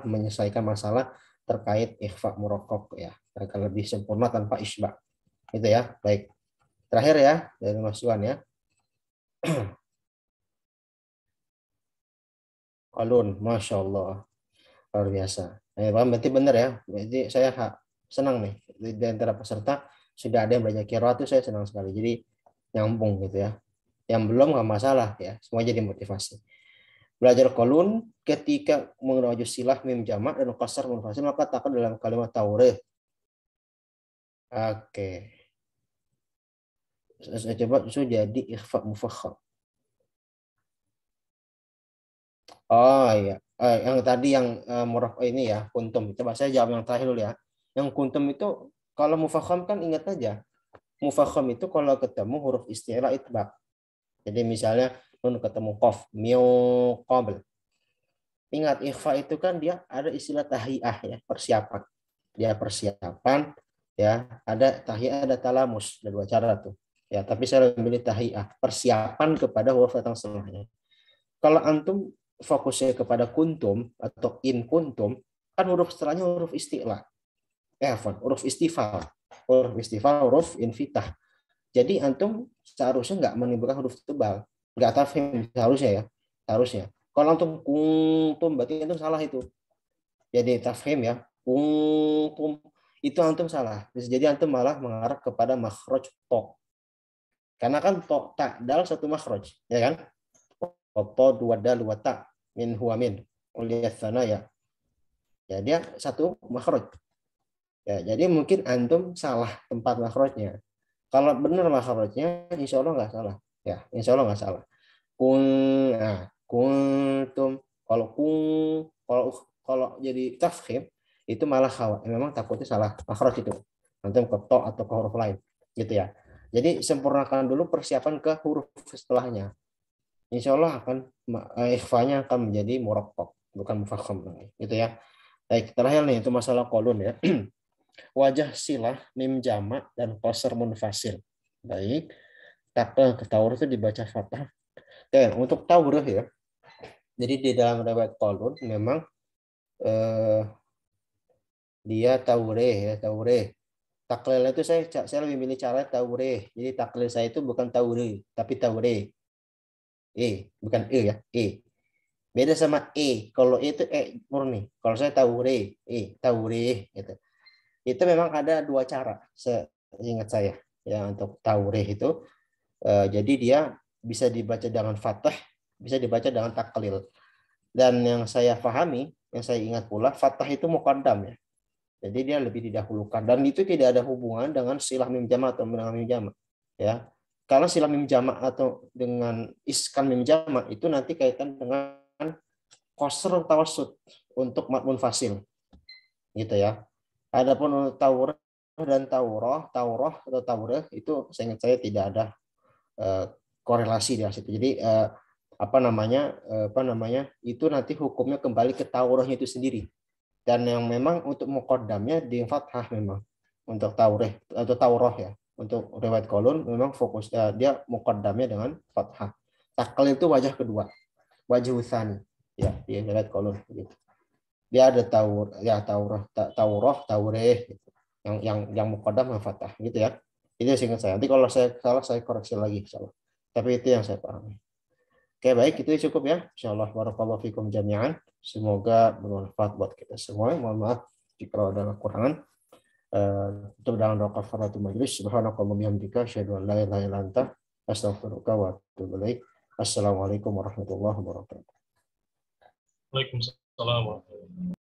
menyelesaikan masalah terkait ikhfa murakkak ya, agar lebih sempurna tanpa isbah. Itu ya. Baik. Terakhir ya dari Mas Yuan ya. Alun, Masya Allah. Luar biasa. Berarti benar ya. Jadi saya senang nih di antara peserta sudah ada yang belajar qiraat itu saya senang sekali. Jadi nyambung gitu ya. Yang belum nggak masalah ya. Semua jadi motivasi. Belajar kolun ketika mengenal silah mim jamak dan qasar munfasil maka takkan dalam kalimat taurih. Oke. Saya coba itu jadi ikhfa mufakham. Oh iya, yang tadi yang muraf ini ya, kuntum. Coba saya jawab yang terakhir dulu ya. Yang kuntum itu kalau mufakham kan ingat aja. Mufakham itu kalau ketemu huruf isti'la itbaq. Jadi misalnya nun ketemu qaf, miu qabl. Ingat ikhfa itu kan dia ada istilah tahiyah ya, persiapan. Dia persiapan ya, ada tahiyah, ada talamus, ada dua cara tuh. Ya, tapi saya memilih tahiyah, persiapan kepada huruf datang setelahnya. Kalau antum fokusnya kepada kuntum atau in kuntum, kan huruf setelahnya huruf isti'la. Huruf istifal. Huruf istifal, huruf infitah. Jadi antum seharusnya nggak menimbulkan huruf tebal. Nggak tafhim seharusnya ya. Seharusnya. Kalau antum kuntum, berarti antum salah itu. Jadi tafhim ya. Kuntum. Itu antum salah. Jadi antum malah mengarah kepada makhraj to. Karena kan to, tak, dal satu makhraj. Ya kan? To, dua dal, dua ta. Min huwa min. Uliyat sana ya. Ya dia satu makhraj. Ya, jadi mungkin antum salah tempat makhrajnya. Kalau benar makhrajnya, insya Allah nggak salah. Ya, insya Allah nggak salah. Kuntum. Kalau jadi tafkhim itu malah khawatir. Memang takutnya salah makhraj itu. Antum ke to atau ke huruf lain, gitu ya. Jadi sempurnakan dulu persiapan ke huruf setelahnya. Insya Allah akan ikhfanya akan menjadi murakkab, bukan mufakham lagi, gitu ya. Baik, terakhir nih itu masalah kolun ya. Wajah silah, mim jamak dan qasar munfasil. Baik, takal ke taurih itu dibaca fathah. Oke, untuk taurih ya. Jadi di dalam riwayat kolun memang dia taurih ya, taurih. Taklil itu saya lebih milih cara taurih. Jadi taklil saya itu bukan taurih, tapi taurih. Bukan ya, Beda sama Kalau itu murni. Kalau saya taurih, taurih gitu. Itu memang ada dua cara seingat saya ya untuk taurih itu. Jadi dia bisa dibaca dengan fathah, bisa dibaca dengan taklil. Dan yang saya pahami, yang saya ingat pula, fathah itu muqaddam ya. Jadi dia lebih didahulukan dan itu tidak ada hubungan dengan silah mim jamak atau dengan mim jamak ya. Kalau silah mim jamak atau dengan iskan mim jamak itu nanti kaitan dengan qasr tawassut untuk mad munfasil. Gitu ya. Adapun taurah dan taurah atau taurah itu seingat saya tidak ada korelasi di situ. Jadi apa namanya itu nanti hukumnya kembali ke taurahnya itu sendiri. Dan yang memang untuk muqaddamnya di fathah memang untuk taurah atau taurah ya. Untuk riwayat kolun memang fokus dia muqaddamnya dengan fathah. Taklil itu wajah kedua. Wajah tsani ya di riwayat kolun gitu. Dia ada taurah taurih gitu. Yang muqaddam dengan fathah gitu ya. Itu singkat saya. Nanti kalau saya salah saya koreksi lagi insyaallah. Tapi itu yang saya pahami. Oke, baik, itu cukup ya. Insyaallah barakallahu fikum jami'an. Semoga bermanfaat buat kita semua. Mohon maaf jika ada kekurangan. Untuk dalam doa kafaratul majlis. Subhanakallahumma bihamdika asyhadu an la ilaha illa anta astaghfiruka wa atubu ilaik. Assalamualaikum warahmatullahi wabarakatuh. Waalaikumsalam warahmatullahi wabarakatuh.